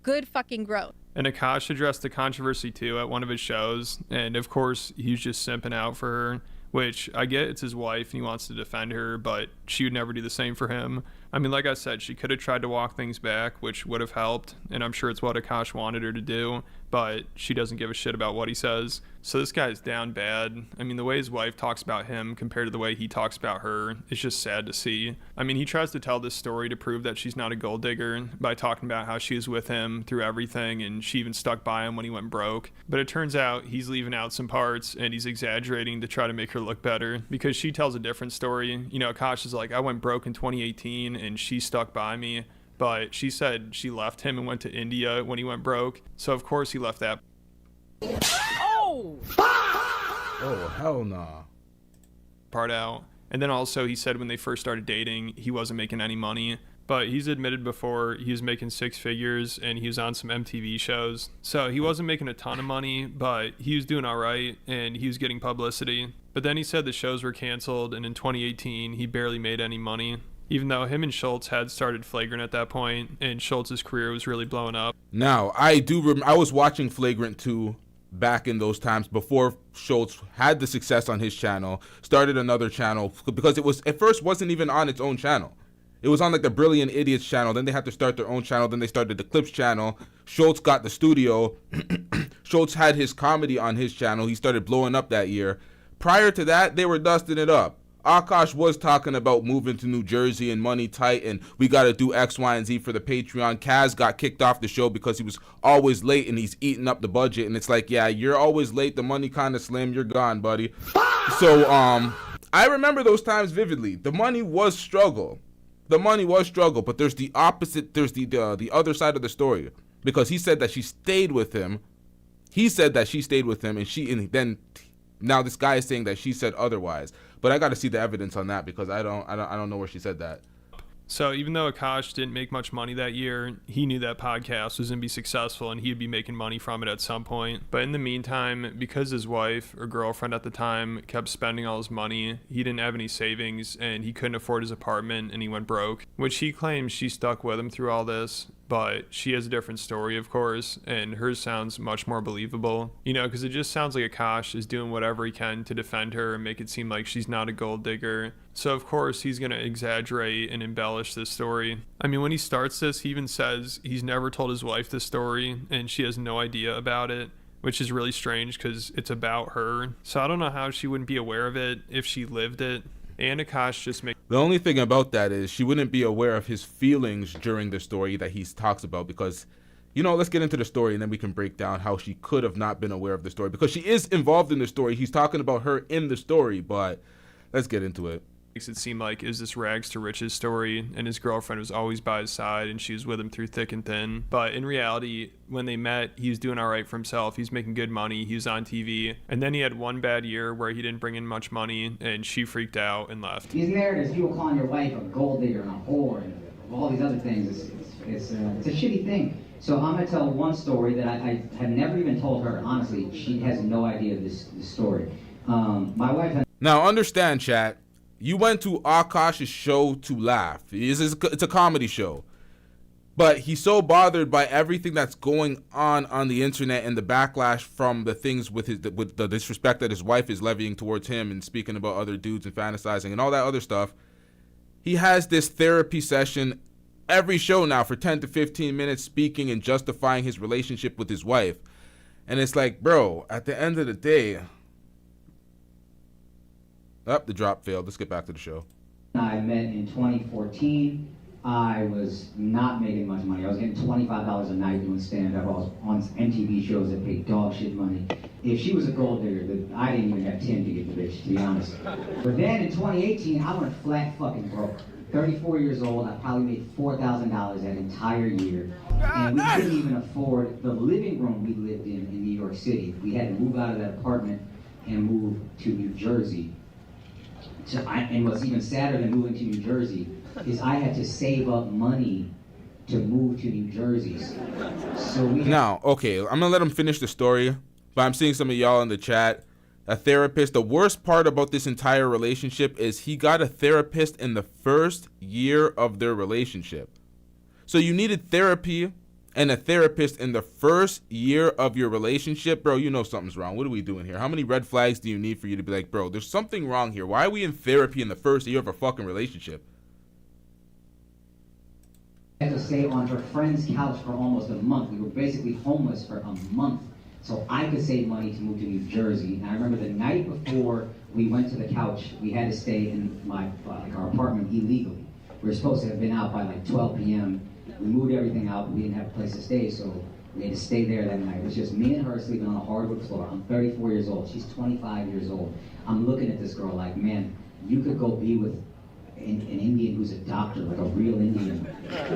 good fucking growth. And Akaash addressed the controversy too at one of his shows. And of course, he's just simping out for her, which I get, it's his wife and he wants to defend her, but she would never do the same for him. I mean, like I said, she could have tried to walk things back, which would have helped, and I'm sure it's what Akaash wanted her to do, but she doesn't give a shit about what he says. So this guy's down bad. I mean, the way his wife talks about him compared to the way he talks about her, it's just sad to see. I mean, he tries to tell this story to prove that she's not a gold digger by talking about how she was with him through everything and she even stuck by him when he went broke. But it turns out he's leaving out some parts and he's exaggerating to try to make her look better because she tells a different story. You know, Akaash is like, I went broke in 2018 and she stuck by me. But she said she left him and went to India when he went broke. So of course he left that Oh, hell nah. part out. And then also he said when they first started dating, he wasn't making any money. But he's admitted before he was making 6 figures and he was on some MTV shows. So he wasn't making a ton of money, but he was doing all right and he was getting publicity. But then he said the shows were canceled and in 2018 he barely made any money. Even though him and Schultz had started Flagrant at that point and Schultz's career was really blowing up. Now, I was watching Flagrant 2 back in those times before Schultz had the success on his channel, started another channel because it was at first wasn't even on its own channel. It was on like the Brilliant Idiots channel. Then they had to start their own channel. Then they started the Clips channel. Schultz got the studio. Schultz had his comedy on his channel. He started blowing up that year. Prior to that, they were dusting it up. Akaash was talking about moving to New Jersey and money tight and we got to do X, Y, and Z for the Patreon. Kaz got kicked off the show because he was always late and he's eating up the budget. And it's like, yeah, you're always late. The money kind of slim. You're gone, buddy. So I remember those times vividly. The money was struggle. The money was struggle, but there's the opposite. There's the other side of the story because he said that she stayed with him. He said that she stayed with him and then now this guy is saying that she said otherwise. But I got to see the evidence on that because I don't know where she said that. So even though Akaash didn't make much money that year, he knew that podcast was going to be successful and he'd be making money from it at some point. But in the meantime, because his wife or girlfriend at the time kept spending all his money, he didn't have any savings and he couldn't afford his apartment and he went broke, which he claims she stuck with him through all this. But she has a different story, of course, and hers sounds much more believable. You know, because it just sounds like Akaash is doing whatever he can to defend her and make it seem like she's not a gold digger. So, of course, he's going to exaggerate and embellish this story. I mean, when he starts this, he even says he's never told his wife this story and she has no idea about it, which is really strange because it's about her. So I don't know how she wouldn't be aware of it if she lived it. And Akaash just makes... The only thing about that is she wouldn't be aware of his feelings during the story that he talks about because, you know, let's get into the story and then we can break down how she could have not been aware of the story because she is involved in the story. He's talking about her in the story, but let's get into it. Makes it seem like is this rags to riches story and his girlfriend was always by his side and she was with him through thick and thin. But in reality, when they met, he was doing all right for himself. He's making good money. He was on TV. And then he had one bad year where he didn't bring in much money and she freaked out and left. These narratives, people calling your wife a gold digger and a whore and all these other things, it's a shitty thing. So I'm gonna tell one story that I had never even told her. Honestly, she has no idea of this story. My wife had... Now understand, chat. You went to Akaash's show to laugh. It's a comedy show. But he's so bothered by everything that's going on the internet and the backlash from the things with the disrespect that his wife is levying towards him and speaking about other dudes and fantasizing and all that other stuff. He has this therapy session every show now for 10 to 15 minutes speaking and justifying his relationship with his wife. And it's like, bro, at the end of the day... the drop failed. Let's get back to the show. I met in 2014. I was not making much money. I was getting $25 a night doing stand-up. I was on MTV shows that paid dog shit money. If she was a gold digger, I didn't even have 10 to get the bitch, to be honest. But then in 2018, I went flat fucking broke. 34 years old, I probably made $4,000 that entire year. And we couldn't even afford the living room we lived in New York City. We had to move out of that apartment and move to New Jersey. And what's even sadder than moving to New Jersey is I had to save up money to move to New Jersey. So now, okay, I'm gonna let him finish the story, but I'm seeing some of y'all in the chat. A therapist. The worst part about this entire relationship is he got a therapist in the first year of their relationship. So you needed therapy and a therapist in the first year of your relationship, bro, you know something's wrong. What are we doing here? How many red flags do you need for you to be like, bro, there's something wrong here? Why are we in therapy in the first year of a fucking relationship? had to stay on her friend's couch for almost a month. We were basically homeless for a month. So I could save money to move to New Jersey. And I remember the night before we went to the couch, we had to stay in our apartment illegally. We were supposed to have been out by like 12 p.m. We moved everything out, but we didn't have a place to stay, so we had to stay there that night. It was just me and her sleeping on a hardwood floor. I'm 34 years old. She's 25 years old. I'm looking at this girl like, man, you could go be with an Indian who's a doctor, like a real Indian.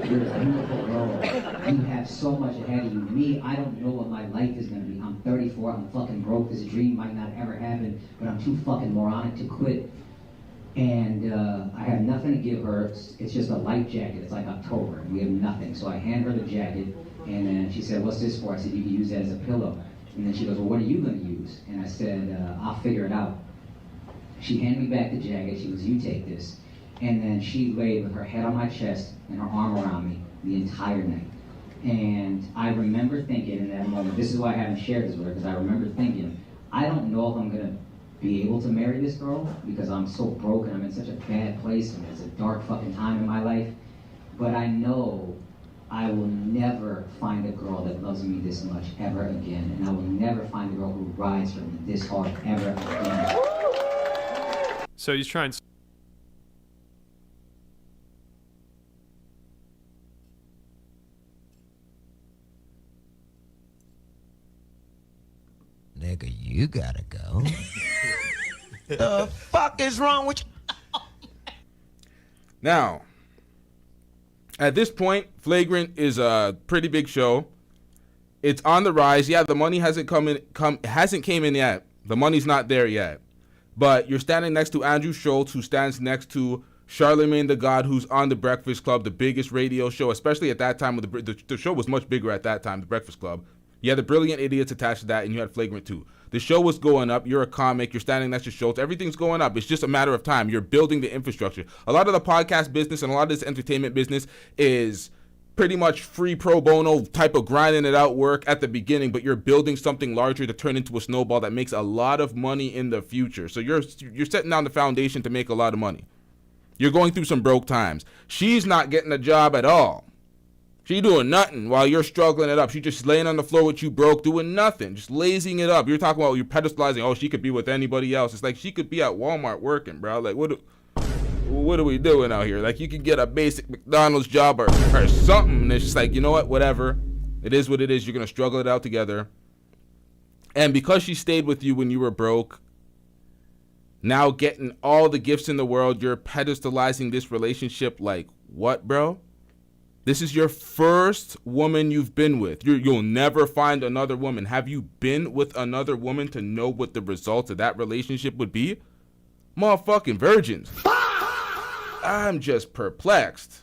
You're a beautiful girl. You have so much ahead of you. Me, I don't know what my life is going to be. I'm 34. I'm fucking broke. This dream might not ever happen, but I'm too fucking moronic to quit. And I have nothing to give her. It's just a light jacket. It's like October, and we have nothing. So I hand her the jacket, and then she said, "What's this for?" I said, "You can use that as a pillow." And then she goes, "Well, what are you going to use?" And I said, "I'll figure it out." She handed me back the jacket. She goes, "You take this." And then she laid with her head on my chest and her arm around me the entire night. And I remember thinking in that moment, this is why I haven't shared this with her, because I remember thinking, I don't know if I'm going to be able to marry this girl because I'm so broken. I'm in such a bad place and it's a dark fucking time in my life. But I know I will never find a girl that loves me this much ever again. And I will never find a girl who rides for me this hard ever again. So he's trying. Nigga, you gotta go. The fuck is wrong with you? Now, at this point, Flagrant is a pretty big show. It's on the rise. Yeah, the money hasn't came in yet. The money's not there yet. But you're standing next to Andrew Schultz, who stands next to Charlemagne the God, who's on The Breakfast Club, the biggest radio show, especially at that time. The show was much bigger at that time, The Breakfast Club. You had the Brilliant Idiots attached to that, and you had Flagrant too. The show was going up. You're a comic. You're standing next to Schultz. Everything's going up. It's just a matter of time. You're building the infrastructure. A lot of the podcast business and a lot of this entertainment business is pretty much free pro bono type of grinding it out work at the beginning, but you're building something larger to turn into a snowball that makes a lot of money in the future. So you're setting down the foundation to make a lot of money. You're going through some broke times. She's not getting a job at all. She doing nothing while you're struggling it up. She just laying on the floor with you broke, doing nothing, just lazing it up. You're talking about, you're pedestalizing, oh, she could be with anybody else. It's like she could be at Walmart working, bro. Like, what are we doing out here? Like, you could get a basic McDonald's job or something. And it's just like, you know what, whatever. It is what it is. You're going to struggle it out together. And because she stayed with you when you were broke, now getting all the gifts in the world, you're pedestalizing this relationship like what, bro? This is your first woman you've been with. You'll never find another woman. Have you been with another woman to know what the results of that relationship would be? Motherfucking virgins. I'm just perplexed.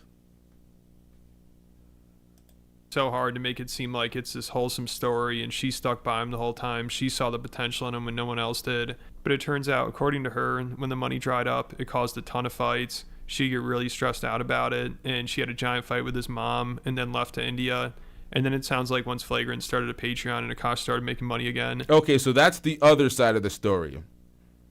So hard to make it seem like it's this wholesome story and she stuck by him the whole time. She saw the potential in him when no one else did. But it turns out, according to her, when the money dried up, it caused a ton of fights. She got really stressed out about it, and she had a giant fight with his mom and then left to India. And then it sounds like once Flagrant started a Patreon and Akaash started making money again. Okay, so that's the other side of the story.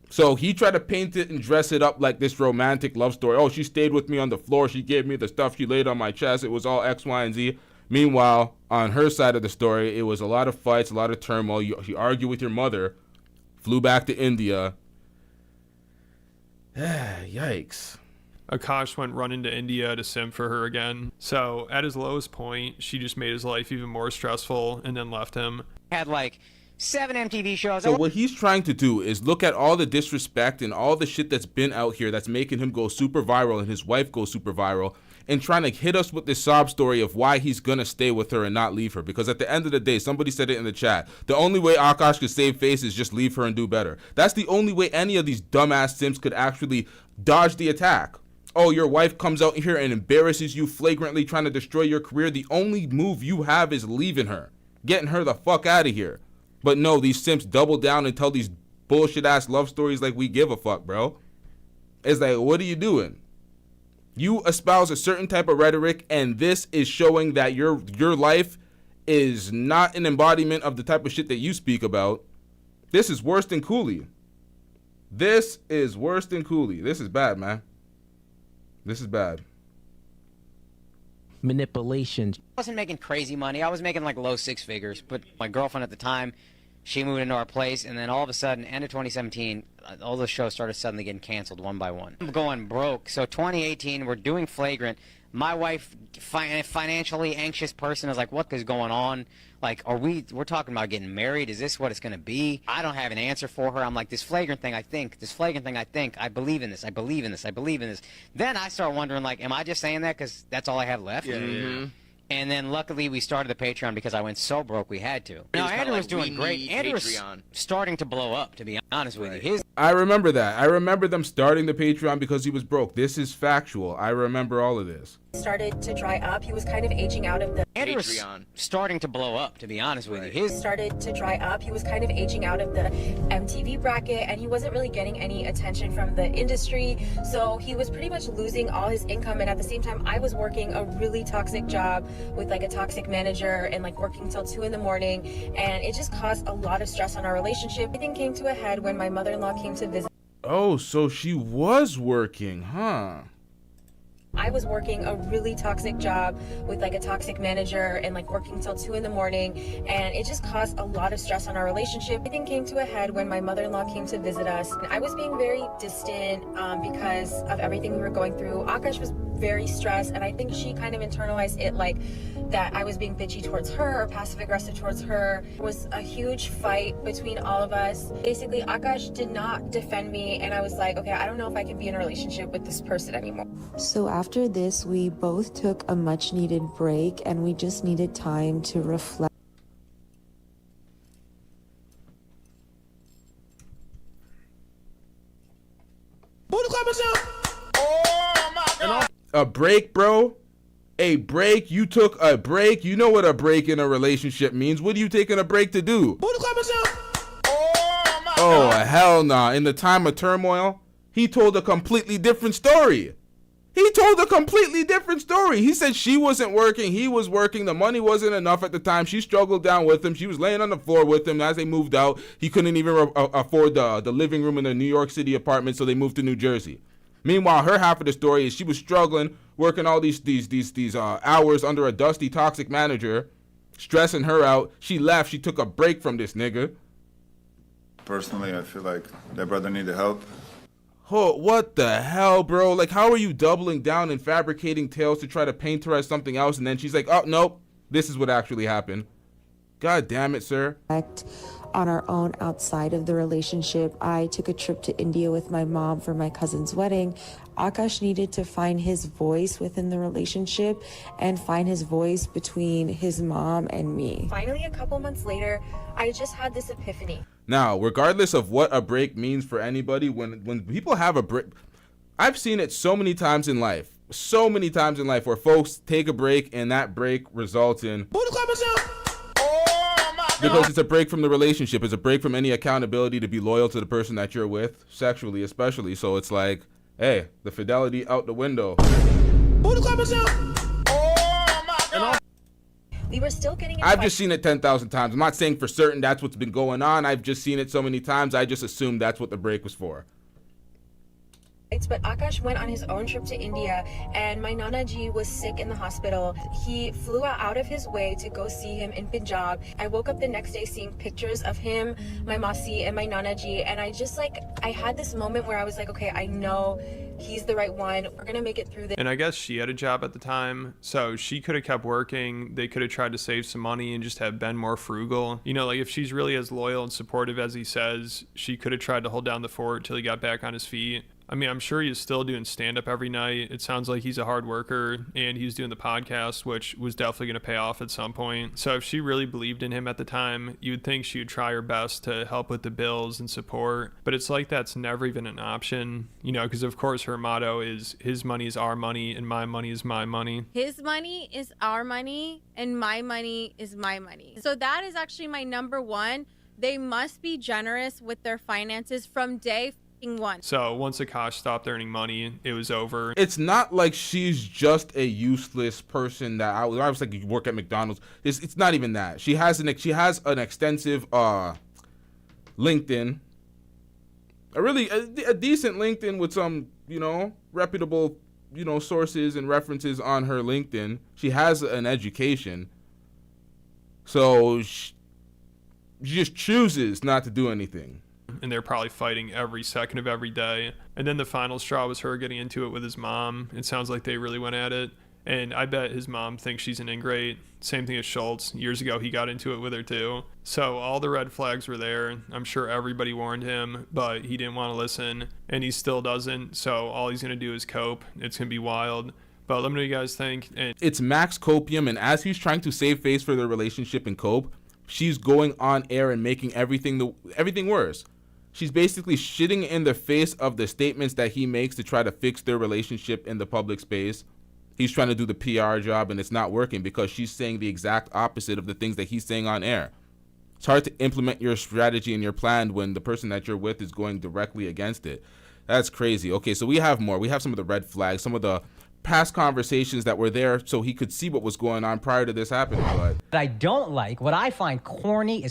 So he tried to paint it and dress it up like this romantic love story. Oh, she stayed with me on the floor. She gave me the stuff. She laid on my chest. It was all X, Y, and Z. Meanwhile, on her side of the story, it was a lot of fights, a lot of turmoil. She argued with your mother, flew back to India. Yikes. Akaash went running to India to simp for her again. So at his lowest point, she just made his life even more stressful and then left him. Had like 7 MTV shows. So what he's trying to do is look at all the disrespect and all the shit that's been out here that's making him go super viral and his wife go super viral, and trying to hit us with this sob story of why he's gonna stay with her and not leave her. Because at the end of the day, somebody said it in the chat, the only way Akaash could save face is just leave her and do better. That's the only way any of these dumbass simps could actually dodge the attack. Oh, your wife comes out here and embarrasses you, flagrantly trying to destroy your career. The only move you have is leaving her, getting her the fuck out of here. But no, these simps double down and tell these bullshit ass love stories like we give a fuck, bro. It's like, what are you doing? You espouse a certain type of rhetoric, and this is showing that your life is not an embodiment of the type of shit that you speak about. This is worse than Cooley. This is worse than Cooley. This is bad, man. This is bad. manipulation. I wasn't making crazy money. I was making like low six figures, but my girlfriend at the time, she moved into our place, and then all of a sudden, end of 2017, all the shows started suddenly getting canceled one by one. I'm going broke. So 2018, we're doing Flagrant. My wife, financially anxious person, is like, what is going on? Like, we're talking about getting married? Is this what it's going to be? I don't have an answer for her. I'm like, this flagrant thing, I think. I believe in this. I believe in this. Then I start wondering, like, am I just saying that because that's all I have left? Yeah. And then luckily we started the Patreon because I went so broke we had to. No, Andrew was doing great. Andrew was starting to blow up, to be honest with you. I remember that. I remember them starting the Patreon because he was broke. This is factual. I remember all of this. Started to dry up. He was kind of aging out of the Andrew was starting to blow up, to be honest with you. Started to dry up. He was kind of aging out of the MTV bracket, and he wasn't really getting any attention from the industry. So he was pretty much losing all his income. And at the same time, I was working a really toxic job with like a toxic manager and like working till 2 a.m. And it just caused a lot of stress on our relationship. Everything came to a head when my mother-in-law came to visit. Oh, so she was working, huh? I was working a really toxic job with like a toxic manager and like working till 2 a.m. And it just caused a lot of stress on our relationship. Everything came to a head when my mother-in-law came to visit us. And I was being very distant because of everything we were going through. Akaash was very stressed, and I think she kind of internalized it like that I was being bitchy towards her or passive aggressive towards her. It was a huge fight between all of us. Basically, Akaash did not defend me, and I was like, okay, I don't know if I can be in a relationship with this person anymore. So after this, we both took a much needed break, and we just needed time to reflect. A break, bro? A break? You took a break? You know what a break in a relationship means. What are you taking a break to do? Oh, hell nah. In the time of turmoil, he told a completely different story. He said she wasn't working. He was working. The money wasn't enough at the time. She struggled down with him. She was laying on the floor with him. As they moved out, he couldn't even afford the living room in the New York City apartment, so they moved to New Jersey. Meanwhile, her half of the story is she was struggling, working all these hours under a dusty, toxic manager, stressing her out. She left. She took a break from this nigga. Personally, I feel like that brother needed help. Oh, what the hell, bro? Like, how are you doubling down and fabricating tales to try to paint her as something else? And then she's like, oh, nope, this is what actually happened. God damn it, sir. On our own outside of the relationship. I took a trip to India with my mom for my cousin's wedding. Akaash needed to find his voice within the relationship and find his voice between his mom and me. Finally, a couple months later, I just had this epiphany. Now, regardless of what a break means for anybody, when people have a break, I've seen it so many times in life where folks take a break and that break results in... Because it's a break from the relationship. It's a break from any accountability to be loyal to the person that you're with, sexually especially. So it's like, hey, the fidelity out the window. We were still getting. I've just seen it 10,000 times. I'm not saying for certain that's what's been going on. I've just seen it so many times. I just assumed that's what the break was for. But Akaash went on his own trip to India, and my Nana Ji was sick in the hospital. He flew out of his way to go see him in Punjab. I woke up the next day seeing pictures of him, my Masi, and my Nana Ji, and I had this moment where I was like, okay, I know he's the right one. We're gonna make it through this. And I guess she had a job at the time, so she could have kept working. They could have tried to save some money and just have been more frugal. You know, like if she's really as loyal and supportive as he says, she could have tried to hold down the fort till he got back on his feet. I mean, I'm sure he's still doing stand-up every night. It sounds like he's a hard worker, and he's doing the podcast, which was definitely going to pay off at some point. So if she really believed in him at the time, you would think she would try her best to help with the bills and support. But it's like that's never even an option, you know, because of course her motto is his money is our money and my money is my money. His money is our money and my money is my money. So that is actually my number one. They must be generous with their finances from day one. So once Akaash stopped earning money, it was over. It's not like she's just a useless person that I was like, you work at McDonald's. It's not even that. She has an extensive LinkedIn, a decent LinkedIn with some, you know, reputable sources and references on her LinkedIn. She has an education. So she just chooses not to do anything. And they're probably fighting every second of every day. And then the final straw was her getting into it with his mom. It sounds like they really went at it. And I bet his mom thinks she's an ingrate. Same thing as Schultz. Years ago, he got into it with her too. So all the red flags were there. I'm sure everybody warned him, but he didn't want to listen. And he still doesn't. So all he's going to do is cope. It's going to be wild. But let me know what you guys think. And it's max copium. And as he's trying to save face for their relationship and cope, she's going on air and making everything worse. She's basically shitting in the face of the statements that he makes to try to fix their relationship in the public space. He's trying to do the PR job, and it's not working because she's saying the exact opposite of the things that he's saying on air. It's hard to implement your strategy and your plan when the person that you're with is going directly against it. That's crazy. Okay, so we have more. We have some of the red flags, some of the past conversations that were there so he could see what was going on prior to this happening. But what I don't like, what I find corny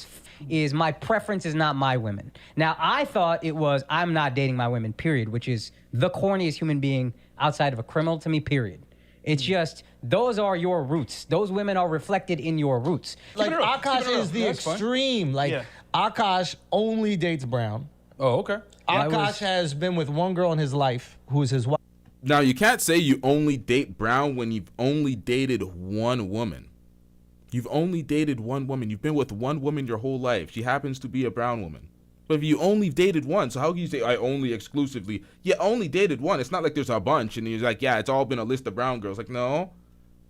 is my preference is not my women. Now, I thought it was I'm not dating my women, period, which is the corniest human being outside of a criminal to me, period. It's just, those are your roots. Those women are reflected in your roots. Like, Akaash is the extreme. Like, Akaash only dates brown. Oh, okay. Akaash has been with one girl in his life who is his wife. Now, you can't say you only date brown when you've only dated one woman. You've only dated one woman. You've been with one woman your whole life. She happens to be a brown woman. But if you only dated one, so how can you say I only exclusively? Yeah, only dated one. It's not like there's a bunch and you're like, yeah, it's all been a list of brown girls. Like, no,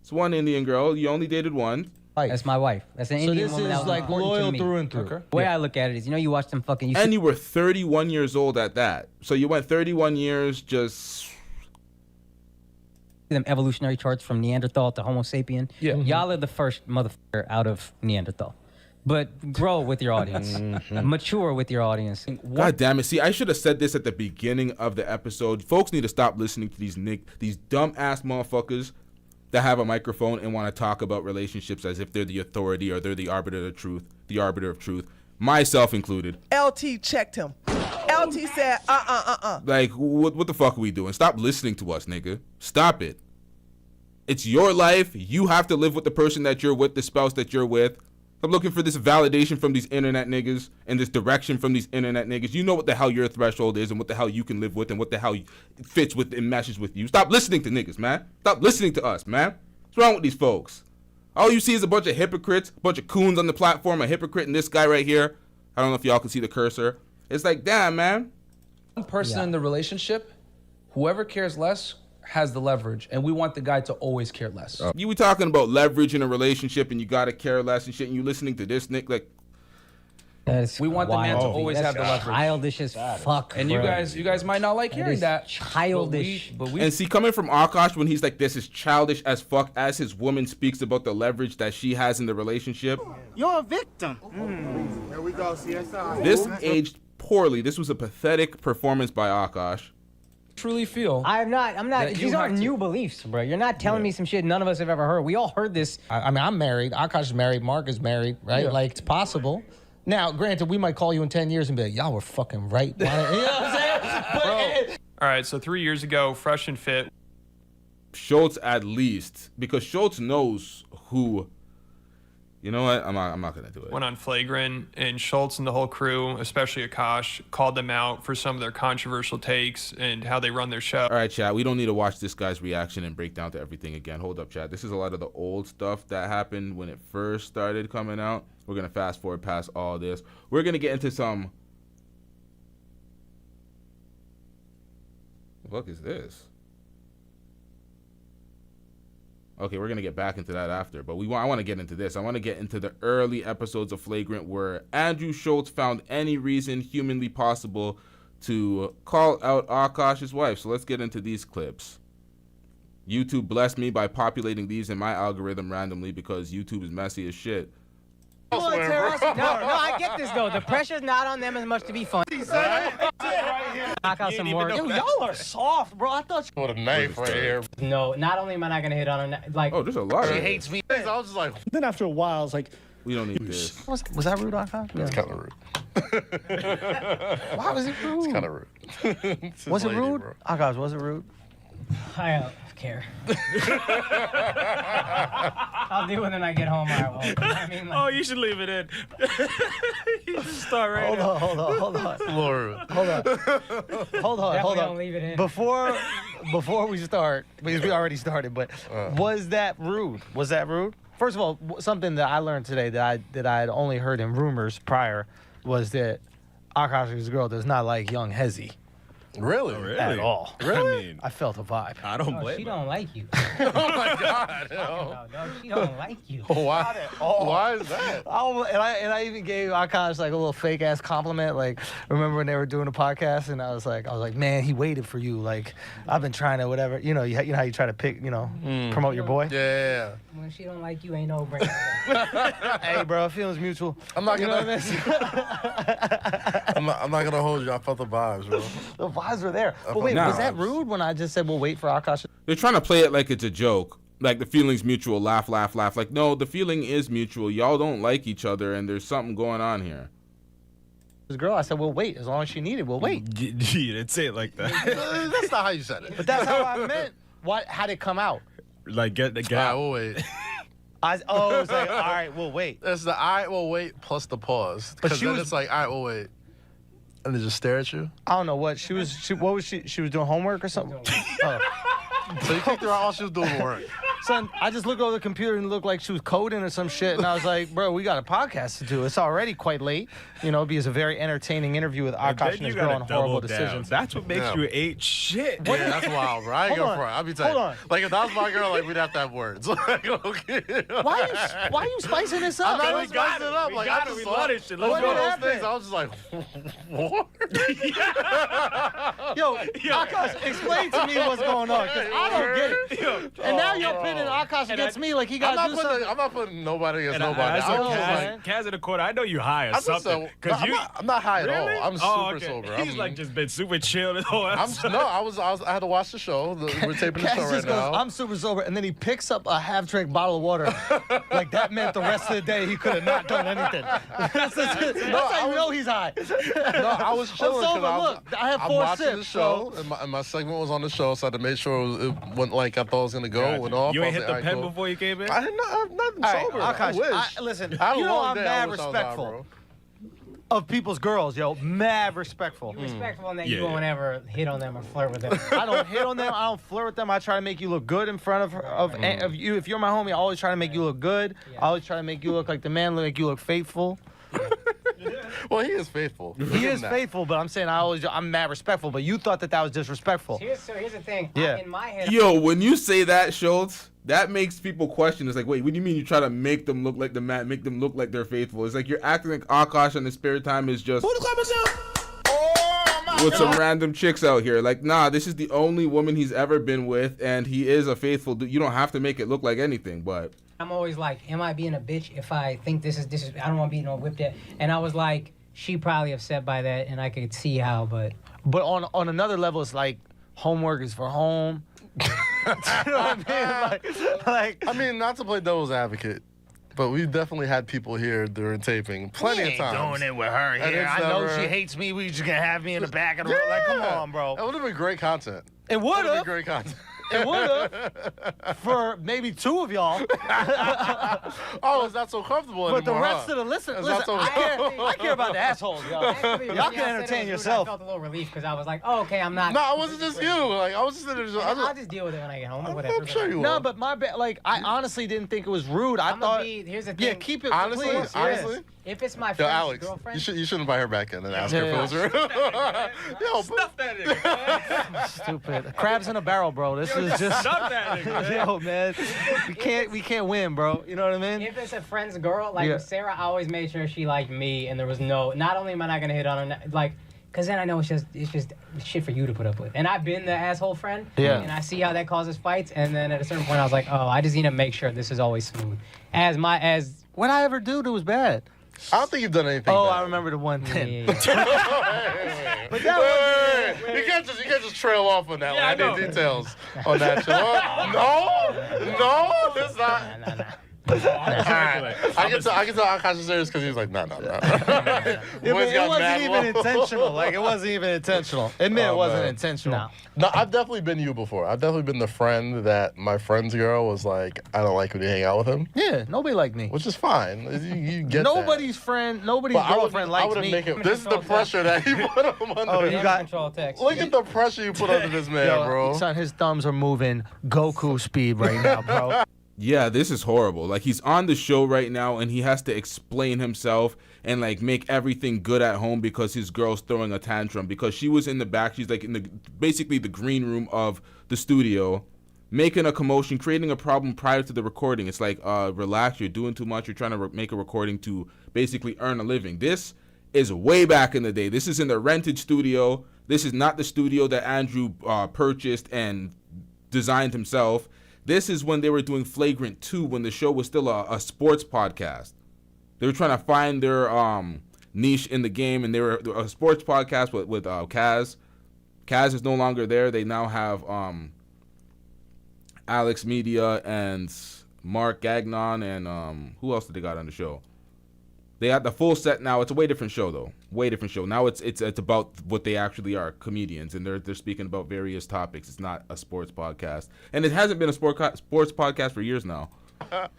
it's one Indian girl. You only dated one. That's my wife. That's an Indian woman. So this is like loyal through and through. Okay. The way I look at it is, you watch them fucking. And you were 31 years old at that. So you went 31 years just. Them evolutionary charts from Neanderthal to Homo sapien. Yeah. Y'all are the first motherfucker out of Neanderthal. But grow with your audience. Mature with your audience. God damn it. See, I should have said this at the beginning of the episode. Folks need to stop listening to these dumb-ass motherfuckers that have a microphone and want to talk about relationships as if they're the authority or they're the arbiter of truth, myself included. LT checked him. LT said, Like, what the fuck are we doing? Stop listening to us, nigga. Stop it. It's your life. You have to live with the person that you're with, the spouse that you're with. I'm looking for this validation from these internet niggas and this direction from these internet niggas. You know what the hell your threshold is and what the hell you can live with and what the hell fits with and meshes with you. Stop listening to niggas, man. Stop listening to us, man. What's wrong with these folks? All you see is a bunch of hypocrites, a bunch of coons on the platform, a hypocrite and this guy right here. I don't know if y'all can see the cursor. It's like, damn, man. One person in the relationship, whoever cares less has the leverage, and we want the guy to always care less. You were talking about leverage in a relationship and you gotta care less and shit, and you listening to this, Nick, like. We want the man to always have the leverage. Childish as fuck. And you guys might not like hearing that. Childish. But we and see, coming from Akaash when he's like, this is childish as fuck, as his woman speaks about the leverage that she has in the relationship. You're a victim. Here we go, CSI. This aged poorly. This was a pathetic performance by Akaash. Truly feel I'm not these aren't new beliefs, bro. You're not telling me some shit none of us have ever heard. We all heard this. I mean, I'm married. Akaash is married. Mark is married, right? Yeah. Like, it's possible. Now, granted, we might call you in 10 years and be like, y'all were fucking right. You know what I'm saying? But, all right, so 3 years ago, fresh and fit. Schultz at least, because Schultz knows who. You know what? I'm not gonna do it. Went on flagrant, and Schultz and the whole crew, especially Akaash, called them out for some of their controversial takes and how they run their show. All right, chat. We don't need to watch this guy's reaction and break down to everything again. Hold up, chat. This is a lot of the old stuff that happened when it first started coming out. We're gonna fast forward past all this. We're gonna get into some. What the fuck is this? Okay, we're gonna get back into that after, but I want to get into this. I want to get into the early episodes of Flagrant where Andrew Schultz found any reason humanly possible to call out Akaash's wife. So let's get into these clips. YouTube blessed me by populating these in my algorithm randomly because YouTube is messy as shit. No, I get this though. The pressure's not on them as much to be fun. Knock out some more. Yo, y'all are soft, bro. I thought you with a knife right here. No, not only am I not gonna hit on her, like. Oh, there's a lot. She hates me. I was just like. Then after a while, I was like, we don't need this. Was that rude, Akaash? That's kind of rude. Why was it rude? It's kind of rude. Was it rude? Akaash, was it rude? I don't care. I'll do it when I get home. I won't. You know what I mean? Like, Oh, you should leave it in. You should start right Hold now. on. Hold on. Definitely don't leave it in. Before we start, because we already started, but was that rude? Was that rude? First of all, something that I learned today that I had only heard in rumors prior was that Akaash's girl does not like young Hezzy. Really? At all. Really? I felt a vibe. I don't blame she her. don't like you. Oh my God. No, she don't like you. Why? Why is that? And I even gave Akaash like a little fake ass compliment. Like, remember when they were doing a podcast, and I was like, man, he waited for you. Like, I've been trying to whatever. You know how you try to pick, promote your boy. Yeah. When she don't like you, ain't no brainer. Hey, bro, feelings mutual. I'm not You know gonna. I'm not gonna hold you. I felt the vibes, bro. The vibes were there. But wait, was that rude when I just said we'll wait for Akaash? They're trying to play it like it's a joke. Like the feeling's mutual, laugh, laugh, laugh. Like, no, the feeling is mutual. Y'all don't like each other, and there's something going on here. This girl, I said we'll wait. As long as she needed, we'll wait. You didn't say it like that. That's not how you said it. But that's how I meant. How'd it come out? Like, get the guy. We'll wait. It was like, all right, we'll wait. That's the all right, we'll wait plus the pause. But Because she then was- it's like, all right, we'll wait. And they just stare at you. I don't know what she was. What was she? She was doing homework or something. Oh. So you kicked her out while she was doing work. Son, I just looked over the computer and it looked like she was coding or some shit, and I was like, bro, we got a podcast to do. It's already quite late. Because a very entertaining interview with Akaash and his girl on horrible decisions. That's what makes you ain't shit. Yeah, that's wild, bro. I ain't Hold gonna on. front. I'll be telling you. Hold on. Like, if that was my girl, like, we'd have to have words. Like, okay. Why are you spicing this up? I'm not We even got spicing it. it up. We Like, got I it. just We saw love this shit. Let's one go. of those happened? things. I was just like, what? Yo, Akaash, explain to me what's going on, because I don't get it. And now you're pitting Akaash against me like he got to do something. I'm not putting nobody against And nobody. I saw I'm Kaz in the corner. I know you high or something. I'm not high at all. Really? I'm super sober. He's like just been super chill this whole I episode. had to watch the show. We're taping the Cass show right just goes, now. I'm super sober, and then he picks up a half-drink bottle of water. Like that meant the rest of the day he could have not done anything. That's how you know he's high. No, I was chilling. I'm sober. 'cause Look, I have I'm 4 watching sips. the show, and my segment was on the show, so I had to make sure it went like I thought it was gonna go. Gotcha. Went off. You ain't I was hit the like, pen all right, cool. before you came in? I didn't know. I'm not sober. All right, I Akaash, wish. listen, I had a you know long I'm day. mad I wish I was respectful high, bro. of people's girls, yo. Mad respectful. Respectful in that Yeah. you won't ever hit on them or flirt with them. I don't hit on them. I don't flirt with them. I try to make you look good in front of you. If you're my homie, I always try to make you look good. I always try to make you look like the man, make you look faithful. Well, he is faithful. He is faithful, but I'm saying I'm mad respectful. But you thought that was disrespectful. Here's the thing. Yeah. In my head, Yo, when you say that, Schultz, that makes people question. It's like, wait, what do you mean you try to make them look like the man, make them look like they're faithful? It's like you're acting like Akaash in his spare time is just with some random chicks out here. Like, nah, this is the only woman he's ever been with, and he is a faithful dude. You don't have to make it look like anything, but I'm always like, am I being a bitch if I think this is I don't want to be no whipped at. And I was like, she probably upset by that, and I could see how, but on another level, it's like homework is for home. You know what I mean? I mean, not to play devil's advocate, but we've definitely had people here during taping plenty of times. doing it with her And here. it's I know never- she hates me. We just gonna have me in the back of the room. Like, come on, bro. That would have been great content. It would Been have. great content. It would have for maybe 2 of y'all. Oh, it's not so comfortable But the anymore, rest huh? of the listen, It's not so- I care about the assholes, y'all. actually, Y'all when can said it entertain was rude, yourself. I felt a little relief because I was like, oh, okay, I'm not. No, it wasn't just you. Like, I was just sitting there. I'll just deal with it when I get home or whatever. I'm sure you will. No, but my bad. Like, I honestly didn't think it was rude. I thought. Here's the thing. Yeah, keep it. Honestly, please. honestly. If it's my Yo, friend's Alex, girlfriend, you should invite her back in and ask her if it was Yeah. rude. Yo, Stuff that nigga. Stupid. Crabs in a barrel, bro. This is just. Stuff that nigga, man. Yo, man. We can't win, bro. You know what I mean? if it's a friend's girl, like Yeah. with Sarah, I always made sure she liked me, and there was not only am I not gonna hit on her, like, cause then I know it's just shit for you to put up with. And I've been the asshole friend, Yeah. and I see how that causes fights, and then at a certain point I was like, oh, I just need to make sure this is always smooth. What I ever do that was bad? I don't think you've done anything. Oh, bad. I remember the one thing. But that was, you can't just trail off on that one. I need details on that show. No, it's not. I can tell Akaash is serious because he was like, no. It wasn't even intentional. Like, it wasn't even intentional. Admit it wasn't intentional. No, I've definitely been you before. I've definitely been the friend that my friend's girl was like, I don't like when you hang out with him. Yeah, nobody liked me. Which is fine. You get nobody's friend, nobody's girlfriend likes me. This is the pressure that he put him under. Oh, you got Look at the pressure you put under this man, bro. Son, his thumbs are moving Goku speed right now, bro. Yeah, this is horrible. Like, he's on the show right now and he has to explain himself and like make everything good at home because his girl's throwing a tantrum because she was in the back. She's like in the basically the green room of the studio, making a commotion, creating a problem prior to the recording. It's like, relax, you're doing too much. You're trying to make a recording to basically earn a living. This is way back in the day. This is in the rented studio. This is not the studio that Andrew purchased and designed himself. This is when they were doing Flagrant 2, when the show was still a sports podcast. They were trying to find their niche in the game, and they were a sports podcast with Kaz. Kaz is no longer there. They now have Alex Media and Mark Gagnon, and who else did they got on the show? They got the full set now. It's a way different show, though. Way different show. Now it's about what they actually are, comedians, and they're speaking about various topics. It's not a sports podcast, and it hasn't been a sports podcast for years now.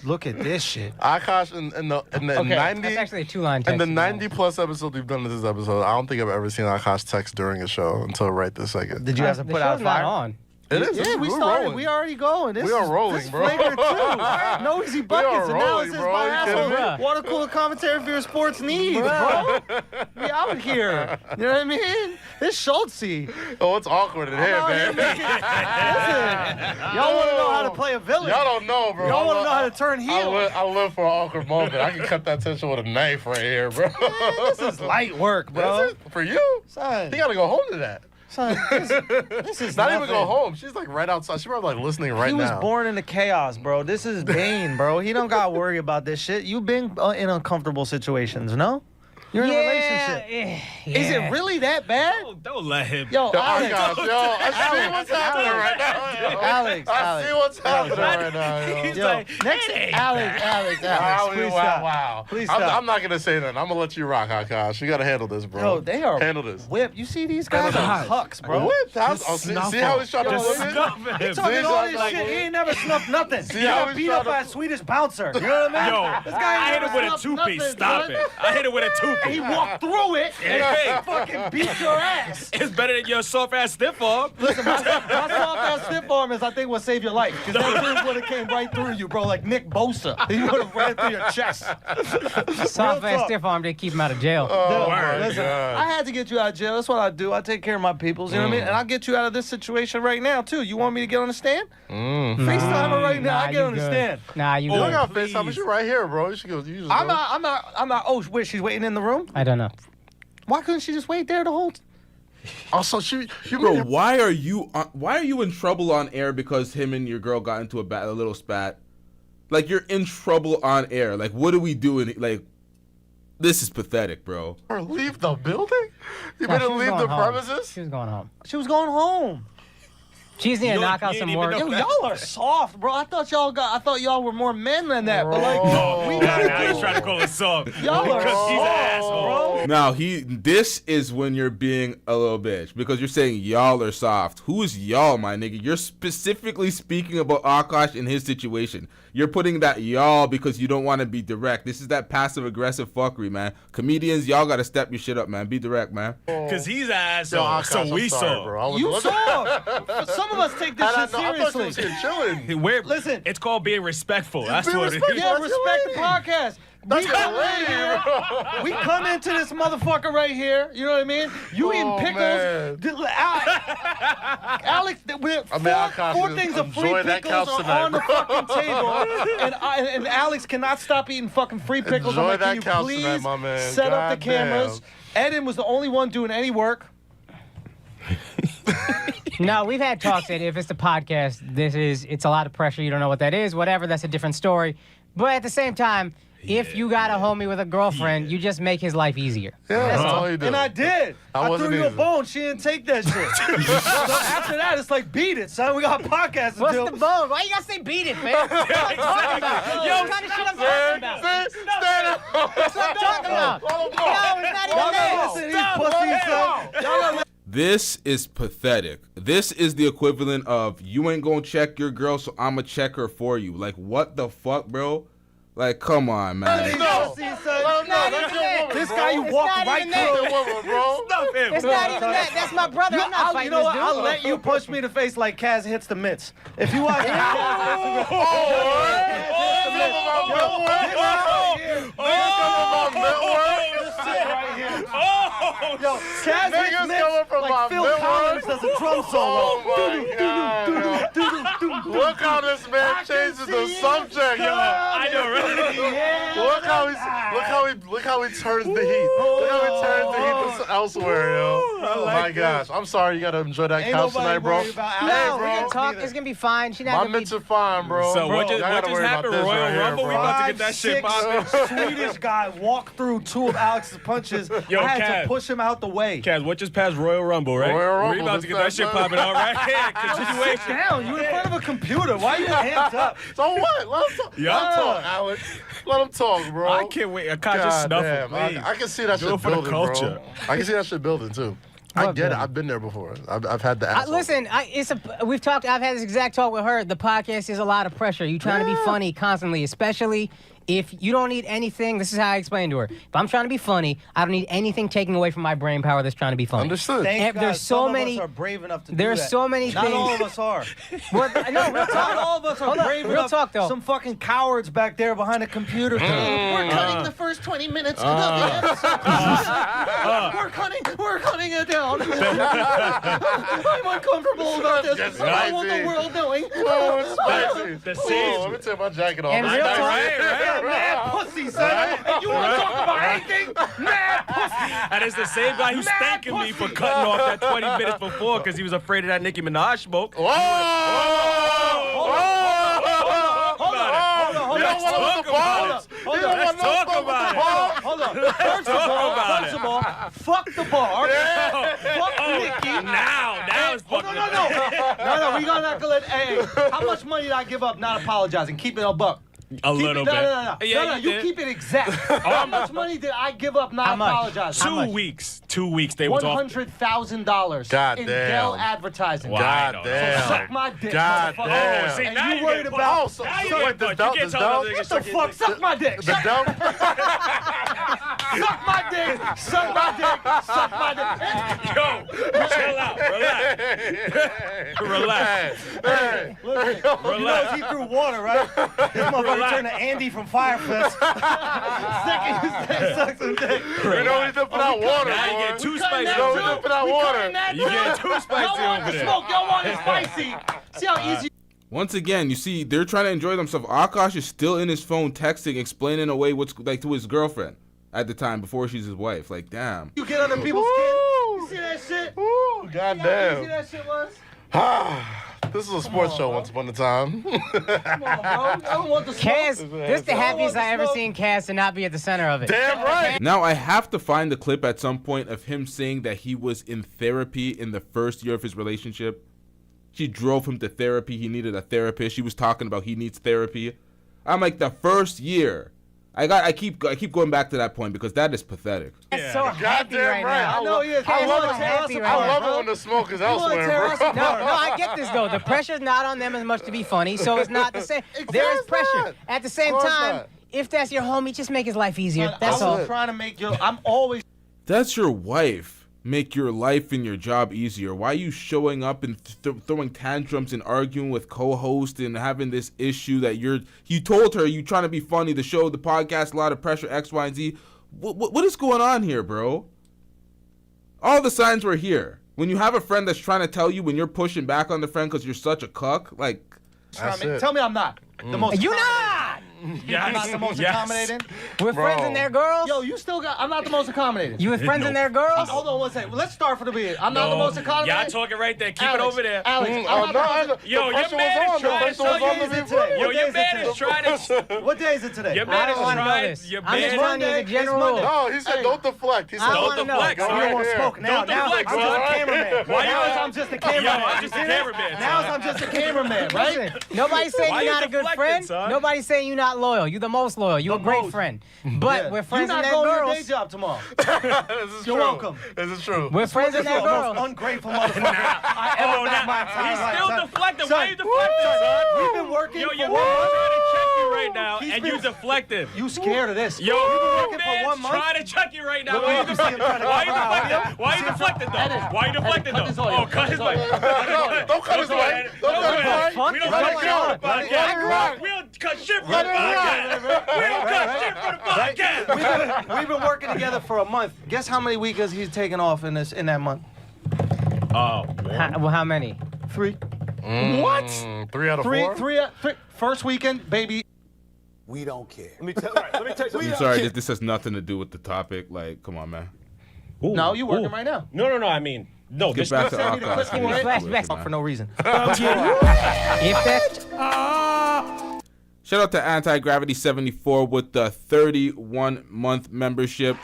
Look at this shit. Akaash in the 90. That's actually a 2-line text. In the 90+ episodes we've done this episode, I don't think I've ever seen Akaash text during a show until right this second. Did you have to put out a fire? On. It is. Yeah, we started. Rolling. We already going. We are rolling, this bro. Flagrant 2. No easy buckets, and now it's just my asshole. Bro. Water cooler commentary for your sports needs, bro. We out here. You know what I mean? It's Schultzy. Oh, it's awkward in here, man. Listen, y'all want to know how to play a villain. Y'all don't know, bro. Y'all want to know how to turn heel. I live for an awkward moment. I can cut that tension with a knife right here, bro. This is light work, bro. Is it? For you? Son. You got to go home to that. Son, this is not nothing. even go home. She's like right outside. She's probably like listening right now. He was born into chaos, bro. This is Bane, bro. He don't got to worry about this shit. You've been in uncomfortable situations, no? You're in a relationship. Yeah. Is it really that bad? Don't let him. Yo, Alex. I see what's happening right now. Yo. Alex. I see what's happening right now. He's Yo. like, Next, Alex. Please stop. Wow. Please stop. I'm not gonna say that. I'm gonna let you rock, Akaash. You gotta handle this, bro. Yo, they are handle this. Whip. You see these guys are hucks, bro. Whip. See how he's trying to Just whip snuff it? him. He's talking all this shit. He ain't never snuffed nothing. See He how got he's beat up trying by to- a Swedish bouncer. You know what I mean? Yo, This guy I ain't hit him with a never snuffed two-piece. nothing, Stop son. it. I hit him with a two-piece. He walked through it and Hey. fucking beat your ass. It's better than your soft-ass stiff arm. Listen, my soft-ass stiff arm is, I think, what saved your life. Because that dude would have came right through you, bro, like Nick Bosa. He would have ran through your chest. Soft-ass stiff arm did keep him out of jail. Oh, Listen, I had to get you out of jail. That's what I do. I take care of my peoples, you know what I mean? And I'll get you out of this situation right now, too. You want me to get on the stand? FaceTime her right now. I get on the stand. Nah, you Oh, I good. got FaceTime. But you're right here, bro. You should go. You just I'm go. not. Oh, wait, she's waiting in the room? I don't know. Why couldn't she just wait there the whole time? Also, Bro, why are you in trouble on air because him and your girl got into a little spat? Like, you're in trouble on air. Like, what are we doing? Like, this is pathetic, bro. Or leave the building? You Nah, better she was leave going the home. premises? She was going home. She was going home. She just need to knock out some more. Yo, y'all are soft, bro. I thought y'all were more men than that. But like, we Now gotta he's trying to call us soft. Y'all are Because he's an asshole. bro. Now, this is when you're being a little bitch because you're saying y'all are soft. Who is y'all, my nigga? You're specifically speaking about Akaash in his situation. You're putting that y'all because you don't want to be direct. This is that passive-aggressive fuckery, man. Comedians, y'all got to step your shit up, man. Be direct, man. Because he's an asshole. Yo, Akaash, So I'm we sorry, saw. bro. You saw. Some of us take this shit I thought you seriously. was here chilling. Listen. It's called being respectful. That's Be what it is. respectful. Yeah, That's your respect the lady. podcast. That's We my come in lady, here. bro. We come into this motherfucker right here. You know what I mean? You eating Oh, pickles. man. Alex, four things of free enjoy that pickles couch are tonight, on the bro. fucking table, and Alex cannot stop eating fucking free pickles. Enjoy I'm like, that can you couch please tonight, my man. set up the Goddamn. cameras? Eden was the only one doing any work. No, we've had talks that if it's the podcast, it's a lot of pressure. You don't know what that is. Whatever, that's a different story. But at the same time, if you got a homie with a girlfriend, you just make his life easier. Yeah, That's all. and I did. I threw you a bone. She didn't take that shit. So after that, it's like, beat it, son. We got podcasts to do. What's the bone? Why you gotta say beat it, man? What are you talking about? Yo, what kind of shit I'm talking about? Stand up. That's what I'm talking about. No, it's not even that. This is pathetic. This is the equivalent of you ain't gonna check your girl, so I'ma check her for you. Like, what the fuck, bro? Like, come on, man. No. This guy you walk right through the woman, bro. Stop him. It's not even that. That's my brother. I'm not fighting You know what? this dude. I'll let you punch me in the face like Kaz hits the mitts. If you watch Yo, Kaz hits mitts like Phil Collins does a drum solo. Look how this man changes the subject, yo. I know, right? Look how he turns the heat. Look how he turns the heat to elsewhere, yo. Oh my gosh. I'm sorry you gotta enjoy that couch tonight, bro. No, we can talk. It's gonna be fine. She not My gonna be. mitts are fine, bro. So what Y'all just gotta worry about happened? this Royal right here, Rumble? bro. We about to get that shit popping. Swedish guy walked through two of Alex's punches. Yo, I had Kaz. to push him out the way. Kaz, what just passed Royal Rumble, right? Royal Rumble, We about to this get that shit time. popping, all right? Sit down. You in front of a computer. Why are you hands up? So what? Let him talk. Yeah. Let him talk, Alex. Let him talk, bro. I can't wait. Akaash just God snuffle, damn, please. I can see that Do shit it for the building, culture. bro. I can see that shit building, too. I get it. I've been there before. I've had the asshole. Listen, we've talked. I've had this exact talk with her. The podcast is a lot of pressure. You trying to be funny constantly, especially if you don't need anything. This is how I explained to her. If I'm trying to be funny, I don't need anything taking away from my brain power that's trying to be funny. Understood. Thank God There's so some many. of us are brave enough to do There's that. so many Not things. all of us are. No, real talk. Not all of us are Hold on, brave real enough. talk, though. Some fucking cowards back there behind a computer. We're cutting the first 20 minutes of the episode. We're cutting it down. I'm uncomfortable about this. I want the world knowing. Oh, it's spicy. The Oh, seeds. let me take my jacket off. And It's real spicy. talk- Yeah, mad pussy, son. And you want to talk about anything? Mad pussy. And it's the same guy who's thanking me for cutting off that 20 minutes before because he was afraid of that Nicki Minaj smoke. Whoa! Let's talk about it. Let's talk about it. Hold on. First of all, fuck the bar. Fuck Nicki. Now it's fucking. No, we gonna let. Hey, how much money did I give up not apologizing? Keep it a buck. A little bit. No. Yeah, You did. keep it exact. How much money did I give up not apologizing? 2 weeks. 2 weeks they was off. $100,000 God in damn. Dell advertising. Wow. God damn. So suck my dick. God motherfucker. damn. See, And now you you worried get about? Oh, so Now you wait, get this fucked. belt, You this can't tell belt? them What the fuck? Suck my dick. The dump? Suck my dick. Suck my dick. Suck my dick. Yo, chill out. Relax. Hey. Listen, you know he threw water, right? This motherfucker turned to Andy from Fire Fest. Second, you suck some dick. You know we did put out water, Now you boy. get too You spicy. know we did put out water. You get too spicy Y'all want over the there. smoke. Y'all want it spicy. See how easy. Once again, you see, they're trying to enjoy themselves. Akash is still in his phone texting, explaining away what's like to his girlfriend at the time before she's his wife. Like, damn. You get under people's skin. You see that shit? Ooh, See how goddamn. easy that shit was? This is a sports show once upon a time. Come on, bro. I don't want the smoke. Kaz, this is the happiest I ever seen Kaz to not be at the center of it. Damn right. Now, I have to find the clip at some point of him saying that he was in therapy in the first year of his relationship. She drove him to therapy. He needed a therapist. She was talking about he needs therapy. I'm like, the first year. I keep going back to that point because that is pathetic. That's so happy Goddamn right right. now. I know he is. I love so it. happy right I love now. it when the smoke is wanna elsewhere, tear bro. us No, I get this though. The pressure's not on them as much to be funny, so it's not the same. There is pressure. not. At the same Of course time, not. if that's your homie, just make his life easier. That's I'm all. trying to make you. I'm always. That's your wife. Make your life and your job easier. Why are you showing up and throwing tantrums and arguing with co-hosts and having this issue that you told her you trying to be funny, the show, the podcast, a lot of pressure, X, Y, and Z. What is going on here, bro? All the signs were here. When you have a friend that's trying to tell you when you're pushing back on the friend because you're such a cuck, like... Tell me I'm not. The most. You not. I'm not the most accommodating. With friends and their girls? Yo, you still got. I'm not the most accommodating. You with friends and their girls? Hold on one second. Let's start from the beginning. I'm not the most accommodating. Y'all talking right there. Keep Alex, it over there. Alex, I'm not the Yo, your man is trying to today. Yo, your man is trying to. What day is it today? Your man is trying. Your I'm just trying to man. use a general rule. No, he said don't deflect. He said Don't deflect. You don't want to smoke now. Don't deflect, I'm just a cameraman. Why you? I'm just a cameraman. Yo, I'm just a cameraman. Now I'm just a cameraman, right? Listen, nobody's saying Why you're you not a good deflecting, friend. son? Nobody's saying you're not loyal. You're the most loyal. You're a great friend. But we're friends You're and not their going to your girls. day job tomorrow. This is You're true. welcome. This is true. We're friends and their This is the most girls. ungrateful motherfucker I ever met in my entire He's life, still son. deflecting. Son, Why you deflecting, son? We've been working Yo, for your 1 man's month. trying to check you right now, He's and been- you deflecting. You scared of this? Yo, We've been your working for 1 man's month. trying to check you right now. Look, Why you you see him trying deflecting? to Why you cover out, deflecting, yeah? though? Why you deflecting, though? Why you deflecting, cut this though? audio, Oh, cut his mic. Don't cut his mic. Don't cut his mic. We don't Let cut it shit for the rock. Let it podcast. rock. We don't cut shit for Let the it rock. podcast. We don't cut shit for the podcast. We've been working together for a month. Guess how many weekends he's taken off in that month? Well, how many? 3. What? 3 out of 4? Three. First weekend, baby. We don't care. Let me tell you. I'm sorry, this has nothing to do with the topic. Like, come on, man. No, you working right now. No. I mean, no. Get back to Akaash. Give me the flashback. for no reason. If that. Shout out to Anti-Gravity 74 with the 31-month membership.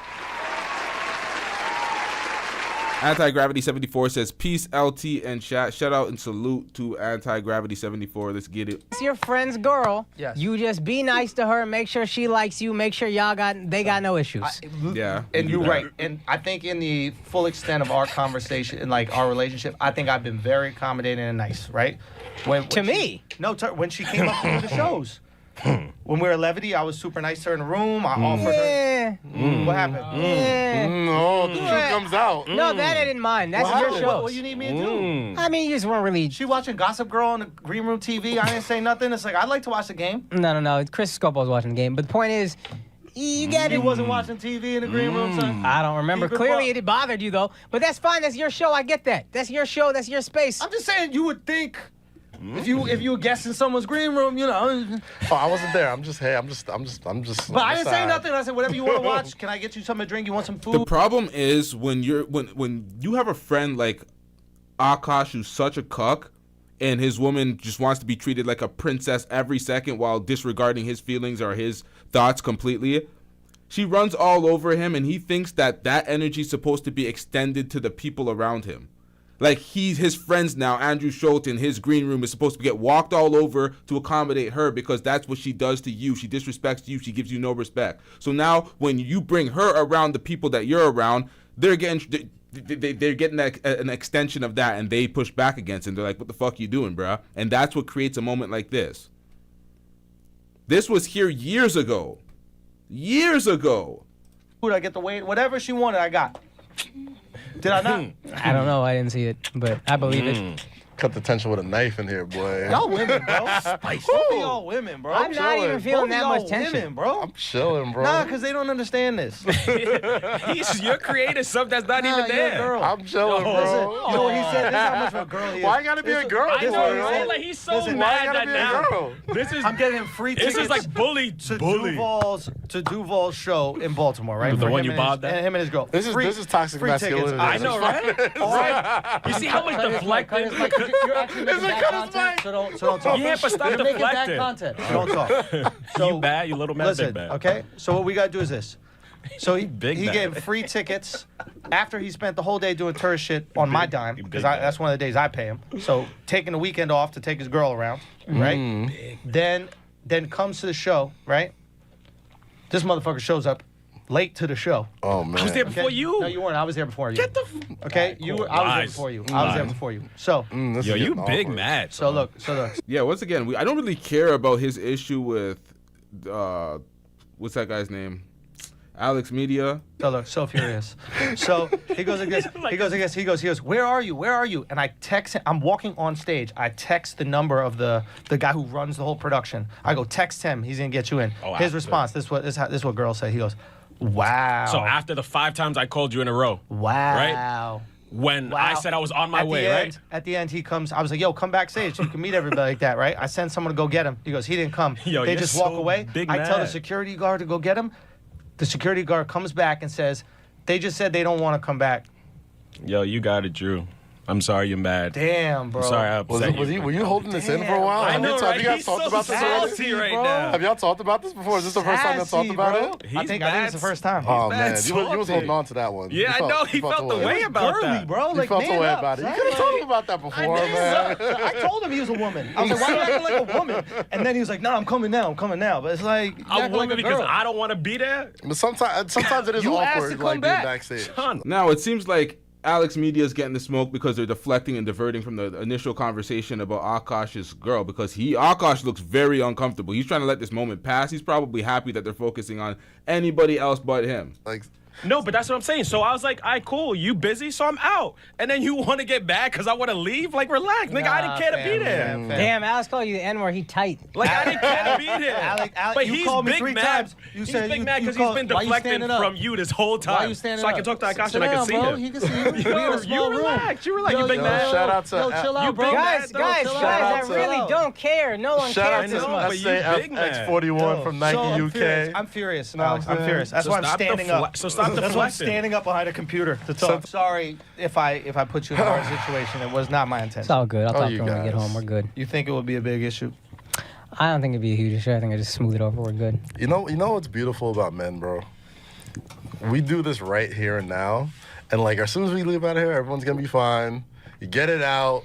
Anti-Gravity 74 says, peace, LT, and chat. Shout out and salute to Anti-Gravity 74. Let's get it. It's your friend's girl. Yes. You just be nice to her. Make sure she likes you. Make sure they got no issues. Yeah. And do you're that. right. And I think in the full extent of our conversation and like our relationship, I think I've been very accommodating and nice, right? When To me? when she came up to the shows. When we were at Levity, I was super nice to her in the room. I offered her. What happened? No, the truth comes out. No, that I didn't mind. That's What your happened? show. What do you need me to do? I mean, you just weren't really. She watching Gossip Girl on the green room TV. I didn't say nothing. It's like, I'd like to watch the game. No. Chris Scopo was watching the game. But the point is, you get He it. wasn't watching TV in the green room, son. I don't remember. He's been Clearly, it bothered you, though. But that's fine. That's your show. I get that. That's your show. That's your space. I'm just saying, you would think if you were guesting someone's green room, you know. Oh, I wasn't there. I'm just. But I didn't say nothing. I said, whatever you want to watch. Can I get you something to drink? You want some food? The problem is when you have a friend like Akaash who's such a cuck, and his woman just wants to be treated like a princess every second while disregarding his feelings or his thoughts completely. She runs all over him, and he thinks that energy is supposed to be extended to the people around him. Like his friends now, Andrew Schultz in his green room is supposed to get walked all over to accommodate her because that's what she does to you. She disrespects you. She gives you no respect. So now when you bring her around the people that you're around, they're getting an extension of that, and they push back against it. They're like, what the fuck you doing, bruh? And that's what creates a moment like this. This was here years ago. Years ago. Food, I get the weight. Whatever she wanted, I got. Did I not? I don't know. I didn't see it, but I believe it. Cut the tension with a knife in here, boy. Y'all women, bro. Both of y'all women, bro. I'm not even feeling that much tension. Women, bro. I'm chilling, bro. Nah, because they don't understand this. You're creating stuff that's not even You're a there. girl. I'm chilling, bro. Listen, you know what he said? This is how much of a girl he is. Why you gotta be a girl? I know, right? Like he's so Listen, mad why that you gotta be a girl? now. This is I'm getting him free tickets. This is like bully. to Duval's show in Baltimore, right? The For one him you and his- bobbed at? and him and his girl. This is toxic free tickets. masculinity. I know, right? Right. You see how much deflecting? You're actually making bad content, so don't talk. Yeah, but stop You're making bad deflecting. content, so don't talk. So, You bad, you little man, listen, big bad. okay? So what we gotta do is this. So he Big bad. gave free tickets after he spent the whole day doing tourist shit on my dime, big because bad. that's one of the days I pay him. So taking the weekend off to take his girl around, right? Then comes to the show, right? This motherfucker shows up late to the show. Oh man. I was there before you. No, you weren't. I was there before you. Get the. Okay, you were. I was there Lies. before you. I was there Lies. before you. So, This Yo, is you getting big awkward. mad. so look. Yeah, once again, I don't really care about his issue with, what's that guy's name? Alex Media. So look, so furious. So he goes like this. He goes. Where are you? Where are you? And I text him. I'm walking on stage. I text the number of the guy who runs the whole production. I go text him. He's gonna get you in. Oh, His after. response. This is what girls say. He goes, wow. So after the 5 times I called you in a row. Wow. when I said I was on my way, right? At the end, he comes. I was like, yo, come backstage so you can meet everybody like that, right? I send someone to go get him. He goes, he didn't come. Yo, they you're just walk so away. big I tell the mad. security guard to go get him. The security guard comes back and says, they just said they don't want to come back. Yo, you got it, Drew. I'm sorry you're mad. Damn, bro. I'm sorry I upset you. Were you holding this in for a while? I know, Have right? you guys He's talked so about this sassy already? right now. Have y'all talked about this before? Is this the first time y'all talked about it? I think it's the first time. Oh, man. mad You was salty. holding on to that one. Yeah, I know. He felt the way about that. bro. You Like, felt the man way up, about it. You son. could have Like, told him about that before, man. I told him he was a woman. I was like, why are you acting like a woman? And then he was like, no, I'm coming now. But it's like, you A acting like woman because girl. I don't want to be there? But sometimes it is You asked awkward, to come like, being back. backstage. Now, it seems like Alex Media is getting the smoke because they're deflecting and diverting from the initial conversation about Akaash's girl, because Akaash looks very uncomfortable. He's trying to let this moment pass. He's probably happy that they're focusing on anybody else but him. Like, No, but that's what I'm saying. So I was like, all right, cool. You busy, so I'm out. And then you want to get back because I want to leave? Like, relax. Nigga, I didn't care to be there. Damn, Alex called you the N-word. He tight. Like, I didn't care to be there. Alec, but you he's called me big 3 mad. times. He's said big you- mad you because he's called- been why you deflecting standing up? from you this whole time. Why you standing so I up? can talk to Akaash Sit and I can down, see bro. him. He can see you. We in a small room. Relax. You relax. You big yo, mad. shout out to Yo, chill out, you bro. big Guys, mad, though. guys, Chill I out. really don't care. No one Shout out cares to this much. but you big mad. SAFX41 from Nike I'm UK. furious. I'm furious, Alex. I'm man. furious. That's So why I'm stop standing up. So stop That's why I'm deflecting. standing up behind a computer to talk. Sorry if I put you in a hard situation. It was not my It's intention. all good. I'll talk to you him when we get guys. home. We're good. You think it would be a big issue? I don't think it'd be a huge issue. I think I just smooth it over. We're good. You know what's beautiful about men, bro? We do this right here and now, and like as soon as we leave out of here, everyone's gonna be fine. You get it out,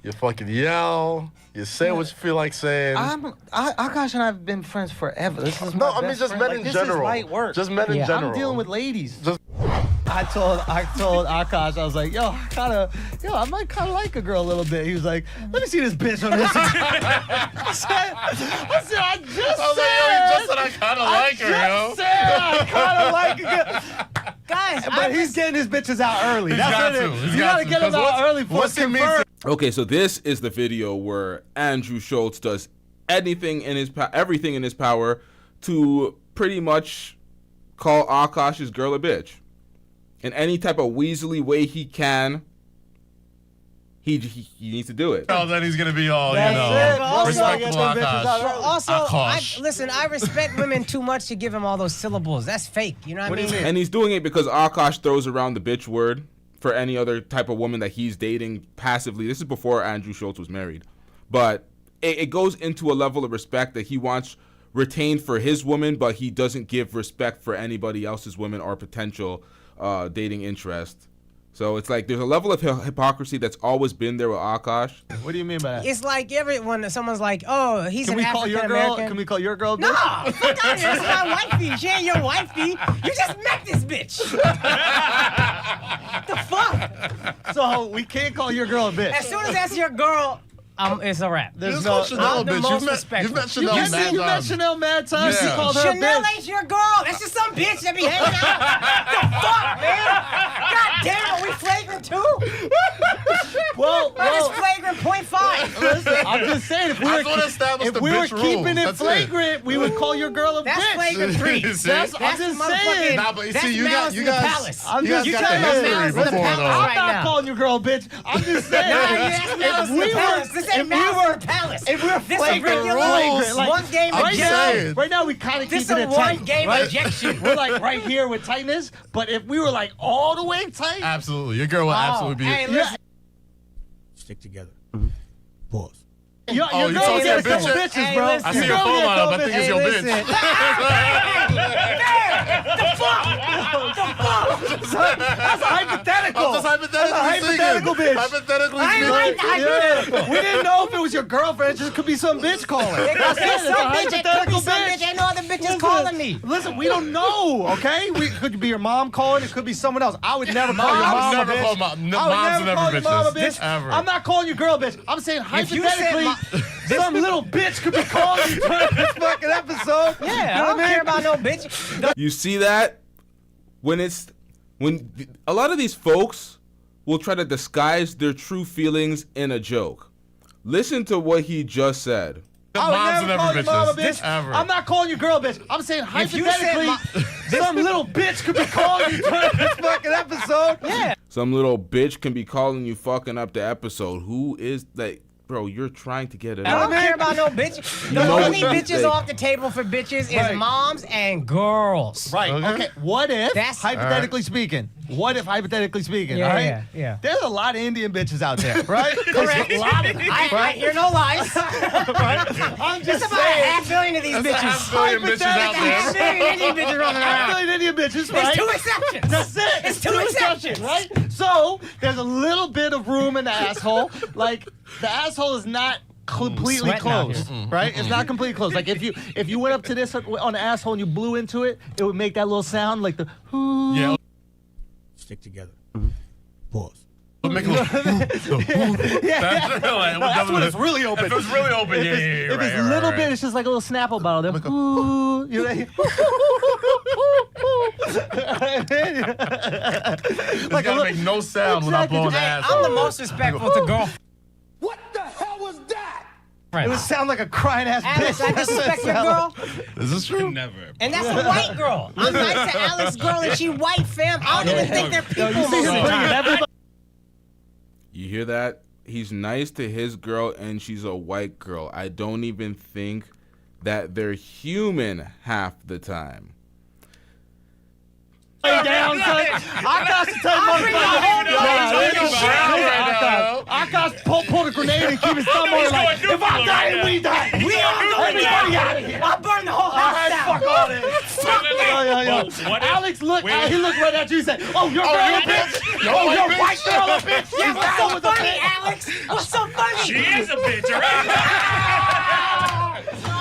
you fucking yell, you say what you feel like saying. Akaash and I have been friends forever. This is No, my I mean best just friend. men Like, in this general. Is light work. Just men in general. I'm dealing with ladies. Just- I told Akaash, I was like, I might kind of like a girl a little bit. He was like, let me see this bitch on Instagram. I said, I just said I kind of like her, yo. I kind of like a girl. Guys, But he's getting his bitches out early. That's got what it to. is. He's You got gotta to, get them because out early before once it's he meets confirmed. Okay, so this is the video where Andrew Schultz does everything in his power to pretty much call Akaash's girl a bitch. In any type of weaselly way he can, he needs to do it. Oh, then he's gonna be all, respectable Akaash. Also, Akaash. listen, I respect women too much to give him all those syllables. That's fake. You know what I mean? And he's doing it because Akaash throws around the bitch word for any other type of woman that he's dating passively. This is before Andrew Schultz was married. But it goes into a level of respect that he wants retained for his woman, but he doesn't give respect for anybody else's woman or potential dating interest. So it's like there's a level of hypocrisy that's always been there with Akaash. What do you mean by that? It's like when someone's like, "Oh, he's Can an we call African your girl? American." Can we call your girl? No, bitch? fuck out of here. It's my wifey. She ain't your wifey. You just met this bitch. The fuck? So we can't call your girl a bitch. As soon as that's your girl, it's a wrap. There's call Chanel I'm the bitch. most You've met respectful. Chanel You mad met times. Chanel mad times. Yeah. You called her a Chanel bitch. ain't your girl. That's just some bitch that be hanging out. The fuck, man? God damn, are we flagrant too? Well, That is flagrant 0.5. listen, I'm just saying, if we That's what established the were bitch rule. keeping it That's it. flagrant, we would call your girl a That's bitch. flagrant 3. See? That's I'm That's just motherfucking- saying. Nah, but you That's see, you malice in the guys, palace. I'm you guys just got the saying. history Malice in the before, palace though. right I'm not now. calling your girl a bitch. I'm just saying. Nah, that's malice in the palace. This ain't malice in the palace. If we were This is flagrant regular rules, like, one game I'm right saying. now, right now we kind of This keeping a it one tight. game right? ejection. We're like right here with tightness, but if we were like all the way tight, Absolutely. Your girl will absolutely be. Hey, listen. Stick together. Pause. your Oh, you girl talking get a to couple bitches? bitches, Hey, bro. listen. I see your girl phone get a line up. couple I think it's bitches. your Hey, bitch. listen. The fuck? That's a hypothetical. I'm just hypothetically That's a hypothetical speaking. bitch. Hypothetically I speaking. like hypothetical. We didn't know if it was your girlfriend. It just could be some bitch calling. It could That's be it. It's a some bitch. It could be hypothetical some bitch. Ain't no other bitches Listen, calling me. Listen, we don't know, okay? We could be your mom calling. It could be someone else. I would never call your I mom would a never bitch. call moms I are would never call your mom a bitches. bitch. Ever. I'm not calling your girl a bitch. I'm saying If you said hypothetically, some little bitch could be calling you during this fucking episode. Yeah, You know I what don't mean? care about no bitch. You see that? When a lot of these folks will try to disguise their true feelings in a joke. Listen to what he just said. I would Moms never are call never your mom a bitches. bitch. Ever. I'm not calling your girl a bitch. I'm saying If you said hypothetically, some little bitch could be calling you during this fucking episode. Yeah. Some little bitch can be calling you fucking up the episode. Who is that? Bro, you're trying to get it I out. don't care about no bitch. The only bitches off the table for bitches is moms and girls. Right. Okay. What if, That's hypothetically speaking, all right? Yeah. There's a lot of Indian bitches out there, right? Correct. There's a lot of them. I hear no lies. Right? I'm just There's about saying. 500 million of these That's bitches. 500 million bitches out there. 500 million Indian bitches running around. 500 million Indian bitches, There's right? 2 exceptions. That's it. It's two exceptions. right? So there's a little bit of room in the asshole. Like the asshole is not completely Sweating out closed, here. right? It's not completely closed. Like if you went up to this on the asshole and you blew into it, it would make that little sound like the. Yeah. Stick together. Pause. Make a That's when it's really open. If it's really open, If it's a little bit, it's just like a little Snapple bottle. Then, you know, like gotta make no sound when I blow the asshole. I'm the most respectful to girl. What the hell was that? It would sound like a crying ass Alex, bitch. I disrespect your girl. Is this true? Never. And that's a white girl. I'm nice to Alex's girl and she white, fam. I don't even think they're people most of the time. You hear that? He's nice to his girl and she's a white girl. I don't even think that they're human half the time. Down, Akaash to tell Akaash pulled a grenade and keep his thumb on it like, if I die, we die. We all go. Everybody out of here. I'll burn the whole house down. Fuck all this. Alex looked, he looked right at you and said, oh, you're a bitch. Oh, you're a white girl, a bitch. Yeah, what's so funny, Alex? What's so funny? She is a bitch, all right?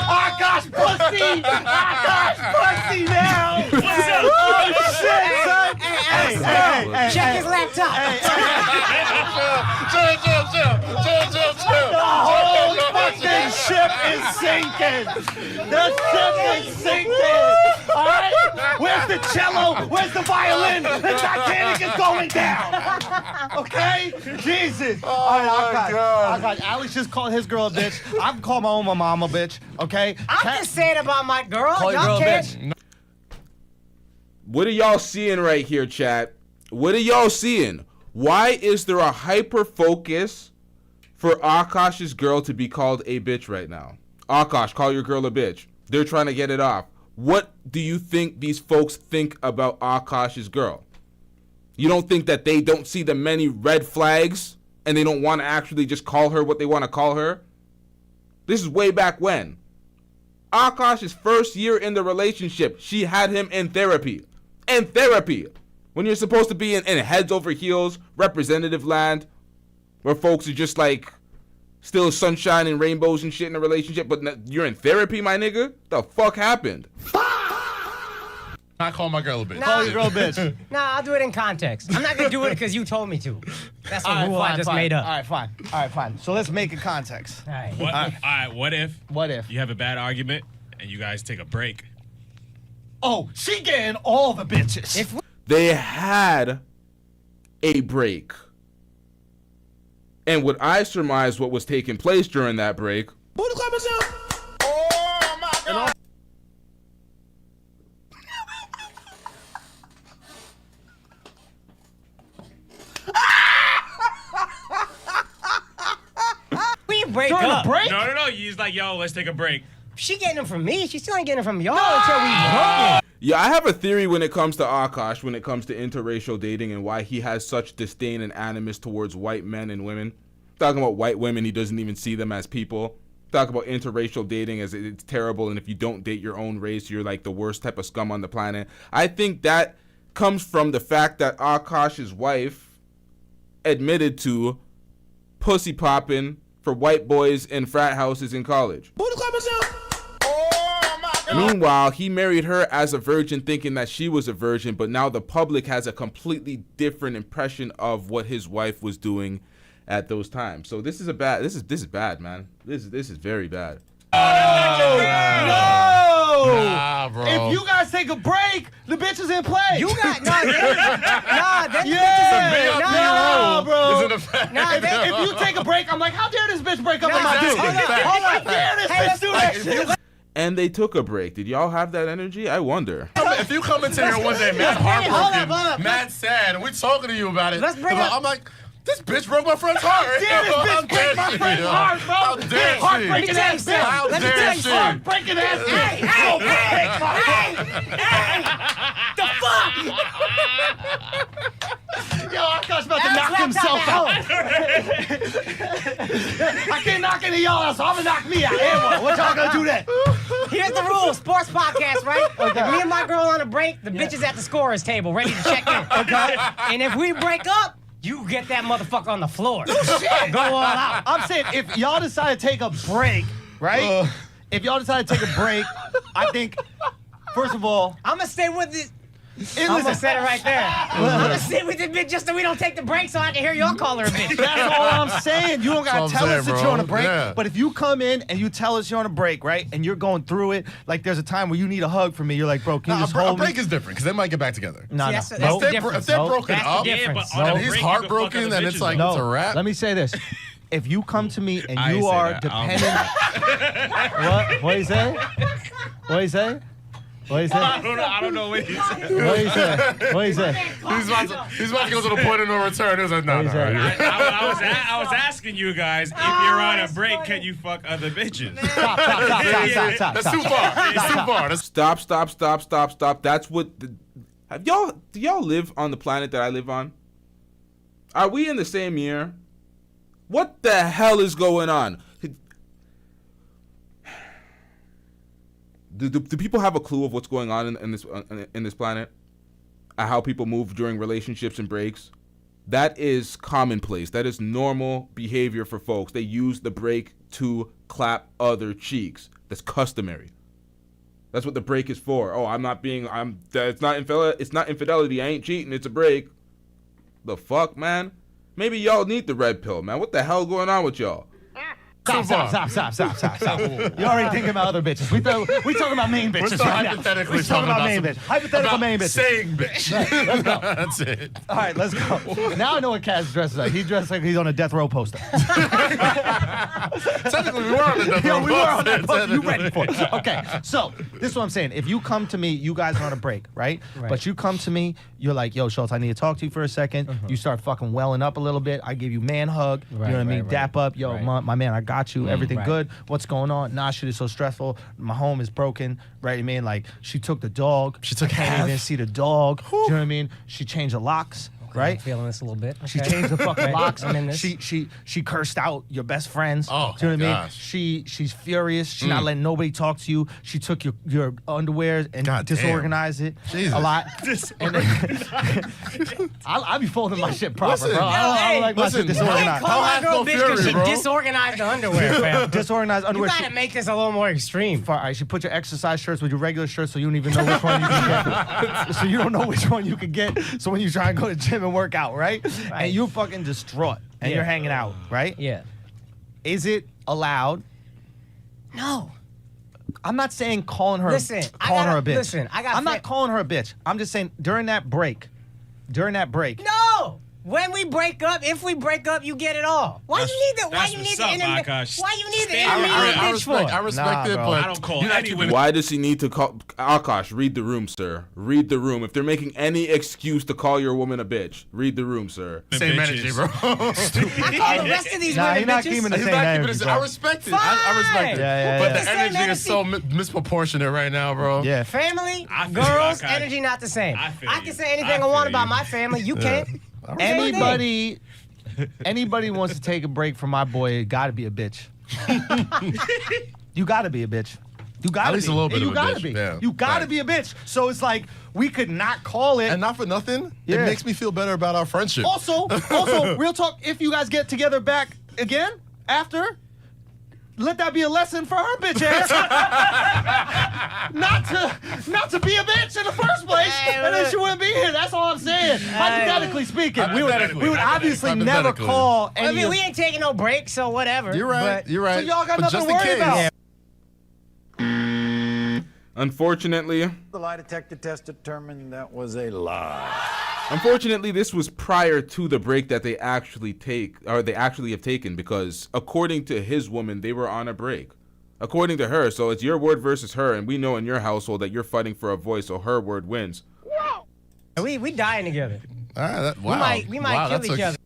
Akaash pussy! Akaash pussy now! What's up? Oh shit, son! Hey, check his laptop. Chill. The whole fucking ship is sinking. The ship is sinking. All right? Where's the cello? Where's the violin? The Titanic is going down. Okay? Jesus. All right, Akaash. Alex just called his girl a bitch. I can call my own mom a bitch. Okay? I'm just saying about my girl. Call your girl Y'all a can't. bitch. What are y'all seeing right here, chat? What are y'all seeing? Why is there a hyper focus for Akaash's girl to be called a bitch right now? Akaash, call your girl a bitch. They're trying to get it off. What do you think these folks think about Akaash's girl? You don't think that they don't see the many red flags and they don't want to actually just call her what they want to call her? This is way back when. Akaash's first year in the relationship, she had him in therapy. In therapy. When you're supposed to be in heads over heels, representative land, where folks are just like still sunshine and rainbows and shit in a relationship, but you're in therapy, my nigga? The fuck happened? I call my girl a bitch. Call your girl a bitch. Nah, I'll do it in context. I'm not gonna do it because you told me to. That's a rule I just made up. All right, fine. So let's make a context. All right. All right, what if you have a bad argument and you guys take a break? Oh, she getting all the bitches. They had a break. And what I surmise what was taking place during that break. Oh my God. We break During up. a break? No. He's like, yo, let's take a break. She getting them from me. She still ain't getting them from y'all until we broken. Yeah, I have a theory when it comes to Akaash, when it comes to interracial dating and why he has such disdain and animus towards white men and women. Talking about white women, he doesn't even see them as people. Talk about interracial dating as it's terrible, and if you don't date your own race, you're like the worst type of scum on the planet. I think that comes from the fact that Akaash's wife admitted to pussy popping for white boys in frat houses in college. Meanwhile, he married her as a virgin thinking that she was a virgin, but now the public has a completely different impression of what his wife was doing at those times. So this is bad, man. This is very bad. No! Nah, bro. If you guys take a break, the bitch is in play. You got no, bro. Is it a fact? If you take a break, I'm like, how dare this bitch break up with my dude? Exactly. How dare this bitch do that shit? and they took a break. Did y'all have that energy? I wonder. If you come into here one day, mad heartbroken, mad sad, and we're talking to you about it, I'm like, this bitch broke my friend's heart. Damn, this bitch broke my friend's heart, bro. How dare she? Heartbreaking ass bitch. How Let me dare tell you she? heartbreaking ass bitch. Hey, the fuck? Yo, Akaash about to knock himself out. I can't knock any of y'all out, so I'm gonna knock me out. What y'all gonna do then? Here's the rule, sports podcast, right? If me and my girl on a break, the bitch is at the scorer's table ready to check in. Okay? And if we break up, you get that motherfucker on the floor. No shit. Go all out. I'm saying if y'all decide to take a break, right? If y'all decide to take a break, I think, first of all, I'm gonna stay with it. I'm listen. gonna set it right there. I'm gonna sit with this bitch just so we don't take the break so I can hear y'all call her a bitch. That's all I'm saying. You don't gotta That's all tell I'm us saying, that you're on a bro. break. Yeah. But if you come in and you tell us you're on a break, right, and you're going through it, like there's a time where you need a hug from me, you're like, bro, can you just a hold break me? is different because they might get back together. No, no. that's the Nope. difference. If they're Nope. broken That's the up, difference. and he's heartbroken, then it's like, it's a wrap. Let me say this. If you come to me and I you ain't say are that. dependent... What you say? What you say? What you say? I don't know what he said. What you say? What you say? He's about to go to the point of no return. He was like, no, no. I was asking you guys, if you're on a break, can you fuck other bitches? Stop. That's too far. It's too far. Stop. That's what do y'all live on the planet that I live on? Are we in the same year? What the hell is going on? Do people have a clue of what's going on in this planet? How people move during relationships and breaks? That is commonplace. That is normal behavior for folks. They use the break to clap other cheeks. That's customary. That's what the break is for. Oh, it's not infidelity. I ain't cheating. It's a break. The fuck, man? Maybe y'all need the red pill, man. What the hell going on with y'all? Stop. You're already thinking about other bitches. We talking about main bitches. We're still right now. hypothetically We're talking about main bitch. Hypothetical main bitch. Saying bitch. Let's go. That's it. All right, let's go. Now I know what Kaz dresses like. He dressed like he's on a death row poster. Technically, we were on the death row We were on that poster. poster. You ready for it? Okay, so this is what I'm saying. If you come to me, you guys are on a break, right? But you come to me, you're like, yo, Schultz, I need to talk to you for a second. You start fucking welling up a little bit. I give you man hug. You know what I mean? Dap up. Yo, my man, I got you. Everything good. What's going on? Nah, shit is so stressful. My home is broken. Right? I mean, like, she took the dog. She took can't even see the dog. Do you know what I mean? She changed the locks. Right? I'm feeling this a little bit. She Okay. changed the fucking locks. I'm in this. She cursed out your best friends. Oh, do you know what I mean? gosh. She's furious. She's not letting nobody talk to you. She took your underwear and God disorganized it a lot. And then, I be folding my shit proper, Listen, bro. I don't like my shit You can't disorganized. call my girl no bitch because fury, she bro. disorganized the underwear, fam. Disorganized You underwear. gotta make this a little more extreme. All right, she put your exercise shirts with your regular shirts, so you don't even know which one you can get. So you don't know which one you can get. So when you try and go to the gym and work out, right? And you're fucking distraught, and you're hanging out, right? Yeah. Is it allowed? No. I'm not saying calling her Her a bitch. bitch. I'm not calling her a bitch. I'm just saying during that break. No. When we break up, if we break up, you get it all. Why you need that? Why that's you what's need the up, internet? Akash. Why you need the Stand intermediate up. bitch for? I respect it, bro. but I don't call any women. Why does he need to call Akaash? Read the room, sir. Read the room. If they're making any excuse to call your woman a bitch, read the room, sir. same energy, bro. I call the rest of these Nah, women he's not bitches. keeping the He's same not energy, keeping it. bro. I respect it. I respect it. Yeah, but yeah. the The same energy is so misproportionate right now, bro. Yeah. Family, I feel girls, you, Akash. energy not the same. I feel I you. can say anything I I want feel about you. my family. You can't. Anybody wants to take a break from my boy, it gotta be a bitch. You gotta be a bitch. You gotta At least be. a little bit you of a gotta bitch. be. Yeah, You gotta right. be a bitch. So it's like we could not call it. And not for nothing, Yeah. it makes me feel better about our friendship. Also, real talk. If you guys get together back again after, let that be a lesson for her bitch ass. not to be a bitch in the first place, and then she wouldn't be here. That's all I'm saying. Hypothetically speaking, we would obviously never call any. I mean, we ain't taking no break, so whatever. You're right. But- You're right. So y'all got But nothing just to in worry case. about. Unfortunately, The lie detector test determined that was a lie. this was prior to the break that they actually have taken, because according to his woman, they were on a break. According to her, so it's your word versus her, and we know in your household that you're fighting for a voice, so her word wins. We dying together. Wow. We might kill each other.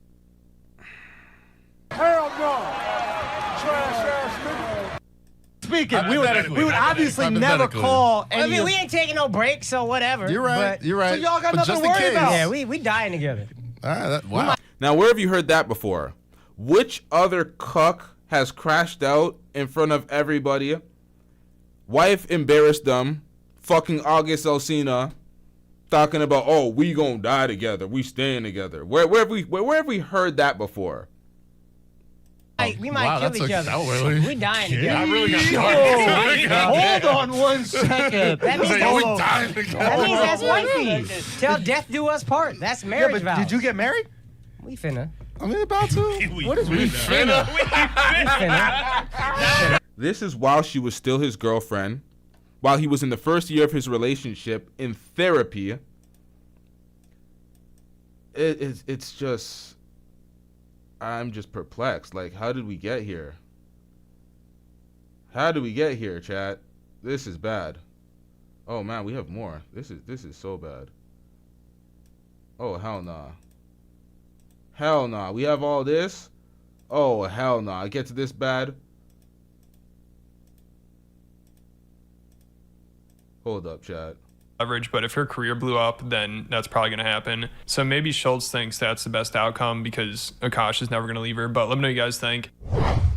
Hell no. Trash ass nigga. Speaking, we would obviously never call any. I mean, we ain't taking no break, so whatever. You're right. But- You're right. So y'all got But nothing just to in worry case. about. Yeah, we dying together. Wow. Now, where have you heard that before? Which other cuck has crashed out in front of everybody? Wife embarrassed them, fucking August Alsina, talking about, oh, we gonna die together, we staying together. Where have we heard that before? We might kill each other. We dying together. I really got Hold on one second. That means dying together. that means that's wifey. Till death do us part. That's marriage vows. Did you get married? We finna. I mean, about to. What is we finna? This is while she was still his girlfriend, while he was in the first year of his relationship, in therapy. It's just, I'm just perplexed. Like, how did we get here? How did we get here, chat? This is bad. Oh man, we have more. This is so bad. Oh hell nah. Hell nah. We have all this? Oh hell nah. I get to this bad. Hold up, chat. Leverage, but if her career blew up, then that's probably going to happen. So maybe Schultz thinks that's the best outcome because Akaash is never going to leave her, but let me know what you guys think.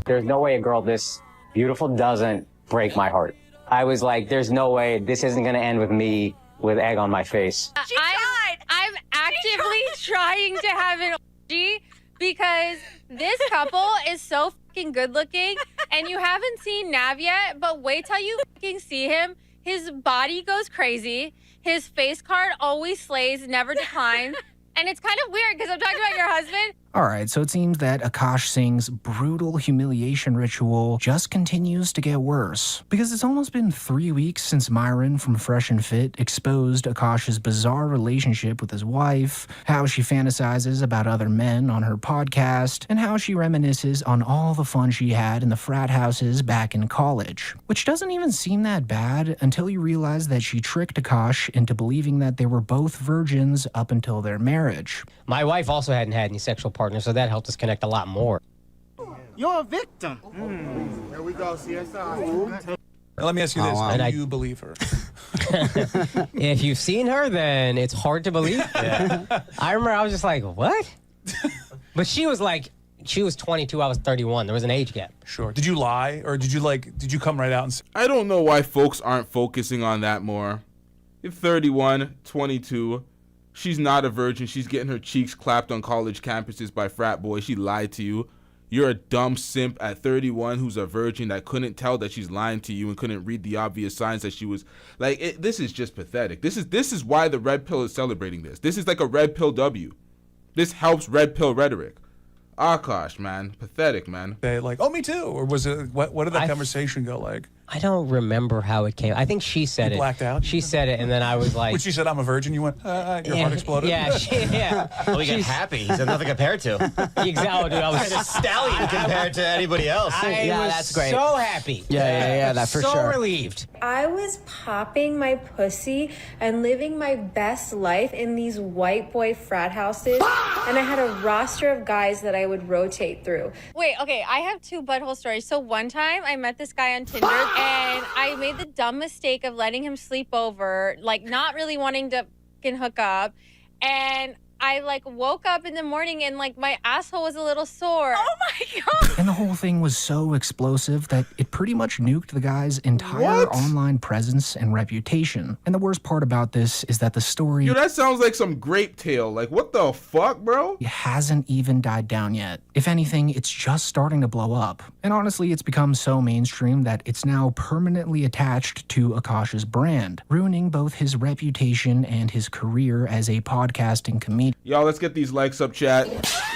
There's no way a girl this beautiful doesn't break my heart. I was like, there's no way this isn't going to end with me with egg on my face. I'm actively trying to have an orgy because this couple is so fucking good looking, and you haven't seen Nav yet, but wait till you fucking see him. His body goes crazy. His face card always slays, never declines. And it's kind of weird because I'm talking about your husband. All right, so it seems that Akaash Singh's brutal humiliation ritual just continues to get worse. Because it's almost been 3 weeks since Myron from Fresh and Fit exposed Akaash's bizarre relationship with his wife, how she fantasizes about other men on her podcast, and how she reminisces on all the fun she had in the frat houses back in college. Which doesn't even seem that bad until you realize that she tricked Akaash into believing that they were both virgins up until their marriage. My wife also hadn't had any sexual partners, so that helped us connect a lot more. You're a victim. Here we go, CSI. Now, let me ask you this. wow. Do you believe her? If you've seen her, then it's hard to believe. I remember I was just like, what? But she was 22, I was 31. There was an age gap. Sure. Did you lie, or did you come right out and say? I don't know why folks aren't focusing on that more. You're 31, 22. She's not a virgin. She's getting her cheeks clapped on college campuses by frat boys. She lied to you. You're a dumb simp at 31 who's a virgin that couldn't tell that she's lying to you and couldn't read the obvious signs that she was like. This is just pathetic. This is why the red pill is celebrating this. This is like a red pill W. This helps red pill rhetoric. Akaash, man, pathetic, man. They like, oh, me too, or was it? What did that conversation go like? I don't remember how it came. I think she said You it. blacked out? She said it, and then I was like... When she said, I'm a virgin, you went, your heart exploded? Yeah, Oh, he got happy. He said nothing compared to. Exactly, dude. I was a stallion compared to anybody else. I was so happy. That for so sure. relieved. I was popping my pussy and living my best life in these white boy frat houses, and I had a roster of guys that I would rotate through. Wait, okay, I have two butthole stories. So one time I met this guy on Tinder and I made the dumb mistake of letting him sleep over, like not really wanting to fucking hook up. And I woke up in the morning and my asshole was a little sore. Oh my God. And the whole thing was so explosive that it pretty much nuked the guy's entire online presence and reputation. And the worst part about this is that the story... Yo, that sounds like some grape tale. Like, what the fuck, bro? It hasn't even died down yet. If anything, it's just starting to blow up. And honestly, it's become so mainstream that it's now permanently attached to Akaash's brand, ruining both his reputation and his career as a podcasting comedian. Y'all, let's get these likes up, chat.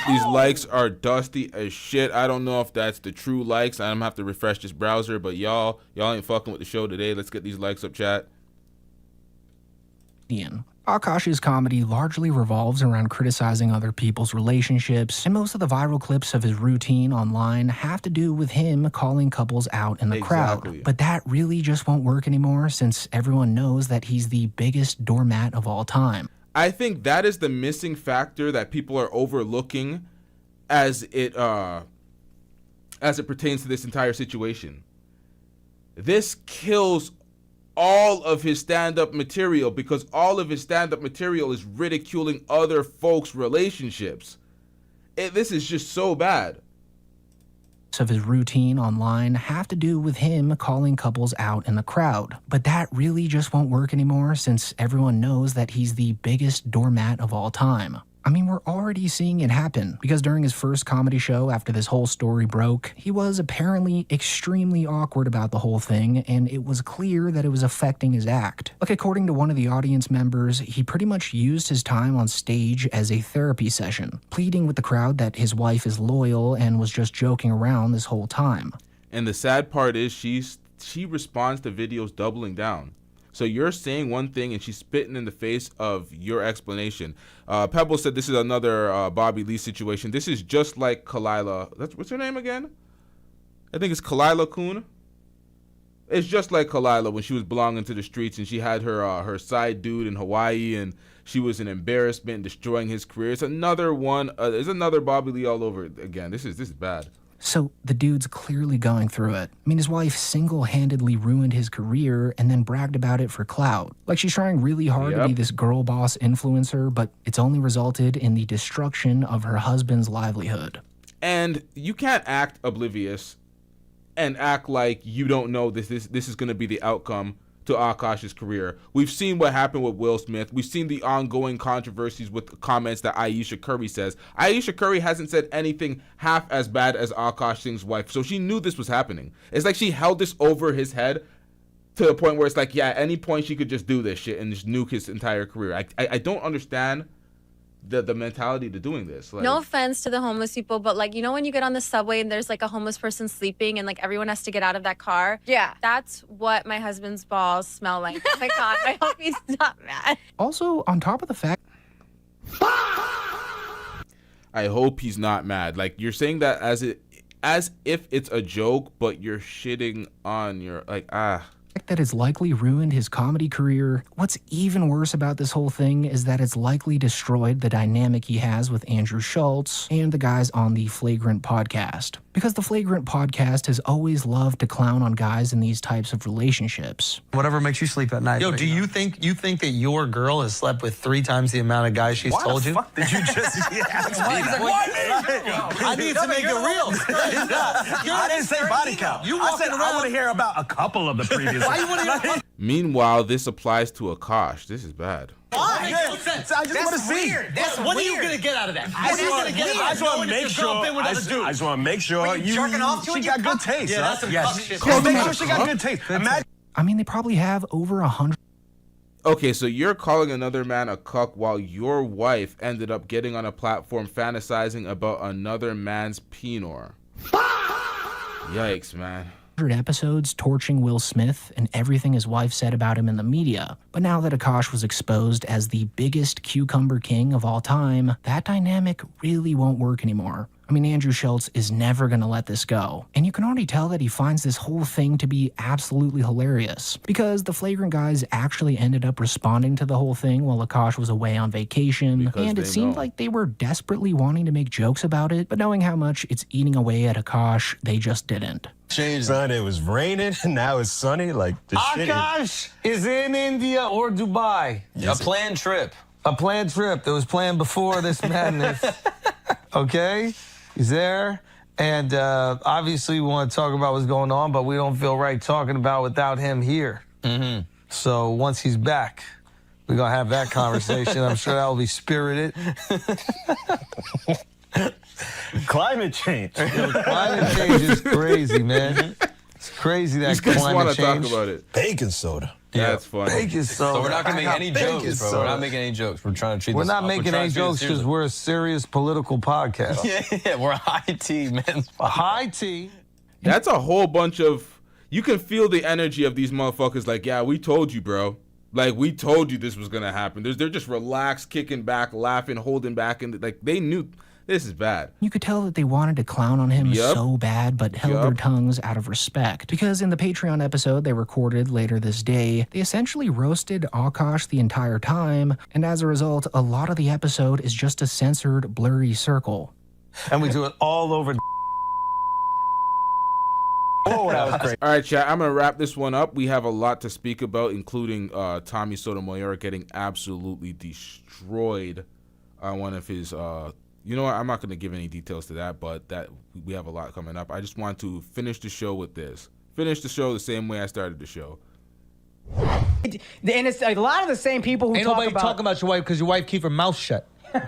These likes are dusty as shit. I don't know if that's the true likes. I'm gonna have to refresh this browser, but y'all ain't fucking with the show today. Let's get these likes up, chat. Akaash's comedy largely revolves around criticizing other people's relationships, and most of the viral clips of his routine online have to do with him calling couples out in the crowd. But that really just won't work anymore since everyone knows that he's the biggest doormat of all time. I think that is the missing factor that people are overlooking as it pertains to this entire situation. This kills all of his stand-up material because all of his stand-up material is ridiculing other folks' relationships. This is just so bad. Of his routine online have to do with him calling couples out in the crowd. But that really just won't work anymore since everyone knows that he's the biggest doormat of all time. I mean, we're already seeing it happen because during his first comedy show after this whole story broke, he was apparently extremely awkward about the whole thing, and it was clear that it was affecting his act. Like, according to one of the audience members, he pretty much used his time on stage as a therapy session, pleading with the crowd that his wife is loyal and was just joking around this whole time. And the sad part is she responds to videos doubling down. So you're saying one thing and she's spitting in the face of your explanation. Pebble said this is another Bobby Lee situation. This is just like Kalila. What's her name again? I think it's Kalila Kuhn. It's just like Kalila when she was belonging to the streets and she had her side dude in Hawaii and she was an embarrassment, destroying his career. It's another one. There's another Bobby Lee all over again. This is bad. So the dude's clearly going through it. I mean, his wife single-handedly ruined his career and then bragged about it for clout. Like, she's trying really hard to be this girl boss influencer, but it's only resulted in the destruction of her husband's livelihood. And you can't act oblivious and act like you don't know this is going to be the outcome to Akaash's career. We've seen what happened with Will Smith. We've seen the ongoing controversies with the comments that Ayesha Curry says. Ayesha Curry hasn't said anything half as bad as Akaash Singh's wife, so she knew this was happening. It's like she held this over his head to the point where it's like, yeah, at any point she could just do this shit and just nuke his entire career. I don't understand the mentality to doing this. Like, no offense to the homeless people, but like, you know when you get on the subway and there's like a homeless person sleeping and like everyone has to get out of that car? Yeah. That's what my husband's balls smell like. Oh my God, I hope he's not mad. Also, on top of the fact... I hope he's not mad. Like, you're saying that as if it's a joke, but you're shitting on your, that it's likely ruined his comedy career. What's even worse about this whole thing is that it's likely destroyed the dynamic he has with Andrew Schultz and the guys on the Flagrant podcast. Because the Flagrant podcast has always loved to clown on guys in these types of relationships. Whatever makes you sleep at night. Yo, do you think that your girl has slept with 3 times the amount of guys she's told you? Why the fuck did you just ask me that? I need to make it real. I didn't say body count. I said I want to hear about a couple of the previous. Why you want to hear? Meanwhile, this applies to Akash. This is bad. Why? I just want to see. What are you gonna get out of that? I just want to make sure. I just want to make sure you. She got good taste. Yeah, that's some yes. shit. Make sure she got good taste. Imagine. I mean, they probably have over 100. Okay, so you're calling another man a cuck while your wife ended up getting on a platform fantasizing about another man's penor. Yikes, man. Episodes torching Will Smith and everything his wife said about him in the media. But now that Akaash was exposed as the biggest cucumber king of all time, that dynamic really won't work anymore. I mean, Andrew Schultz is never going to let this go. And you can already tell that he finds this whole thing to be absolutely hilarious. Because the Flagrant guys actually ended up responding to the whole thing while Akaash was away on vacation. And it seemed like they were desperately wanting to make jokes about it, but knowing how much it's eating away at Akaash, they just didn't. Changed, son. It was raining, now it's sunny. Like, the Akaash is in India or Dubai. Yes. A planned trip. A planned trip that was planned before this madness. Okay? He's there, and obviously we want to talk about what's going on, but we don't feel right talking about without him here. Mm-hmm. So once he's back, we're going to have that conversation. I'm sure that will be spirited. Climate change. Climate change is crazy, man. It's crazy that These guys climate want to change. talk about it. Baking soda. That's funny. Bacon soda. So we're not going to make any jokes, bro. soda. We're not making any jokes. We're trying to treat We're this not making any jokes because we're a serious political podcast. Yeah, we're high tea, man. High tea. That's a whole bunch of... You can feel the energy of these motherfuckers like, yeah, we told you, bro. Like, we told you this was gonna happen. They're just relaxed, kicking back, laughing, holding back, and like they knew this is bad. You could tell that they wanted to clown on him Yup. so bad, but held their tongues out of respect. Because in the Patreon episode they recorded later this day, they essentially roasted Akaash the entire time, and as a result, a lot of the episode is just a censored, blurry circle. And we do it all over. Oh, that was great. All right, chat. I'm gonna wrap this one up. We have a lot to speak about, including Tommy Sotomayor getting absolutely destroyed on one of his. You know what? I'm not gonna give any details to that, but that we have a lot coming up. I just want to finish the show with this. Finish the show the same way I started the show. And it's a lot of the same people who Ain't talk nobody about. talking about your wife because your wife keep her mouth shut. You know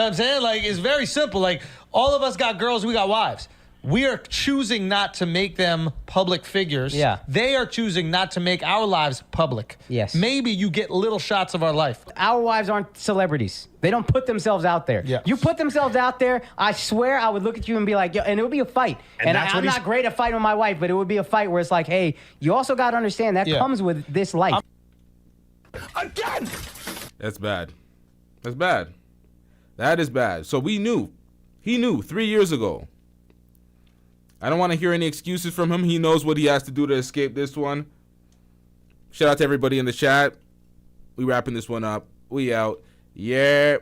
what I'm saying? Like, it's very simple. Like, all of us got girls, we got wives. We are choosing not to make them public figures. Yeah. They are choosing not to make our lives public. Yes. Maybe you get little shots of our life. Our wives aren't celebrities. They don't put themselves out there. Yeah. You put themselves out there, I swear I would look at you and be like, yo, and it would be a fight. And that's I'm what he's- not great at fighting with my wife, but it would be a fight where it's like, hey, you also got to understand that comes with this life. Again! That's bad. That's bad. That is bad. So we knew. He knew 3 years ago. I don't want to hear any excuses from him. He knows what he has to do to escape this one. Shout out to everybody in the chat. We wrapping this one up. We out. Yeah.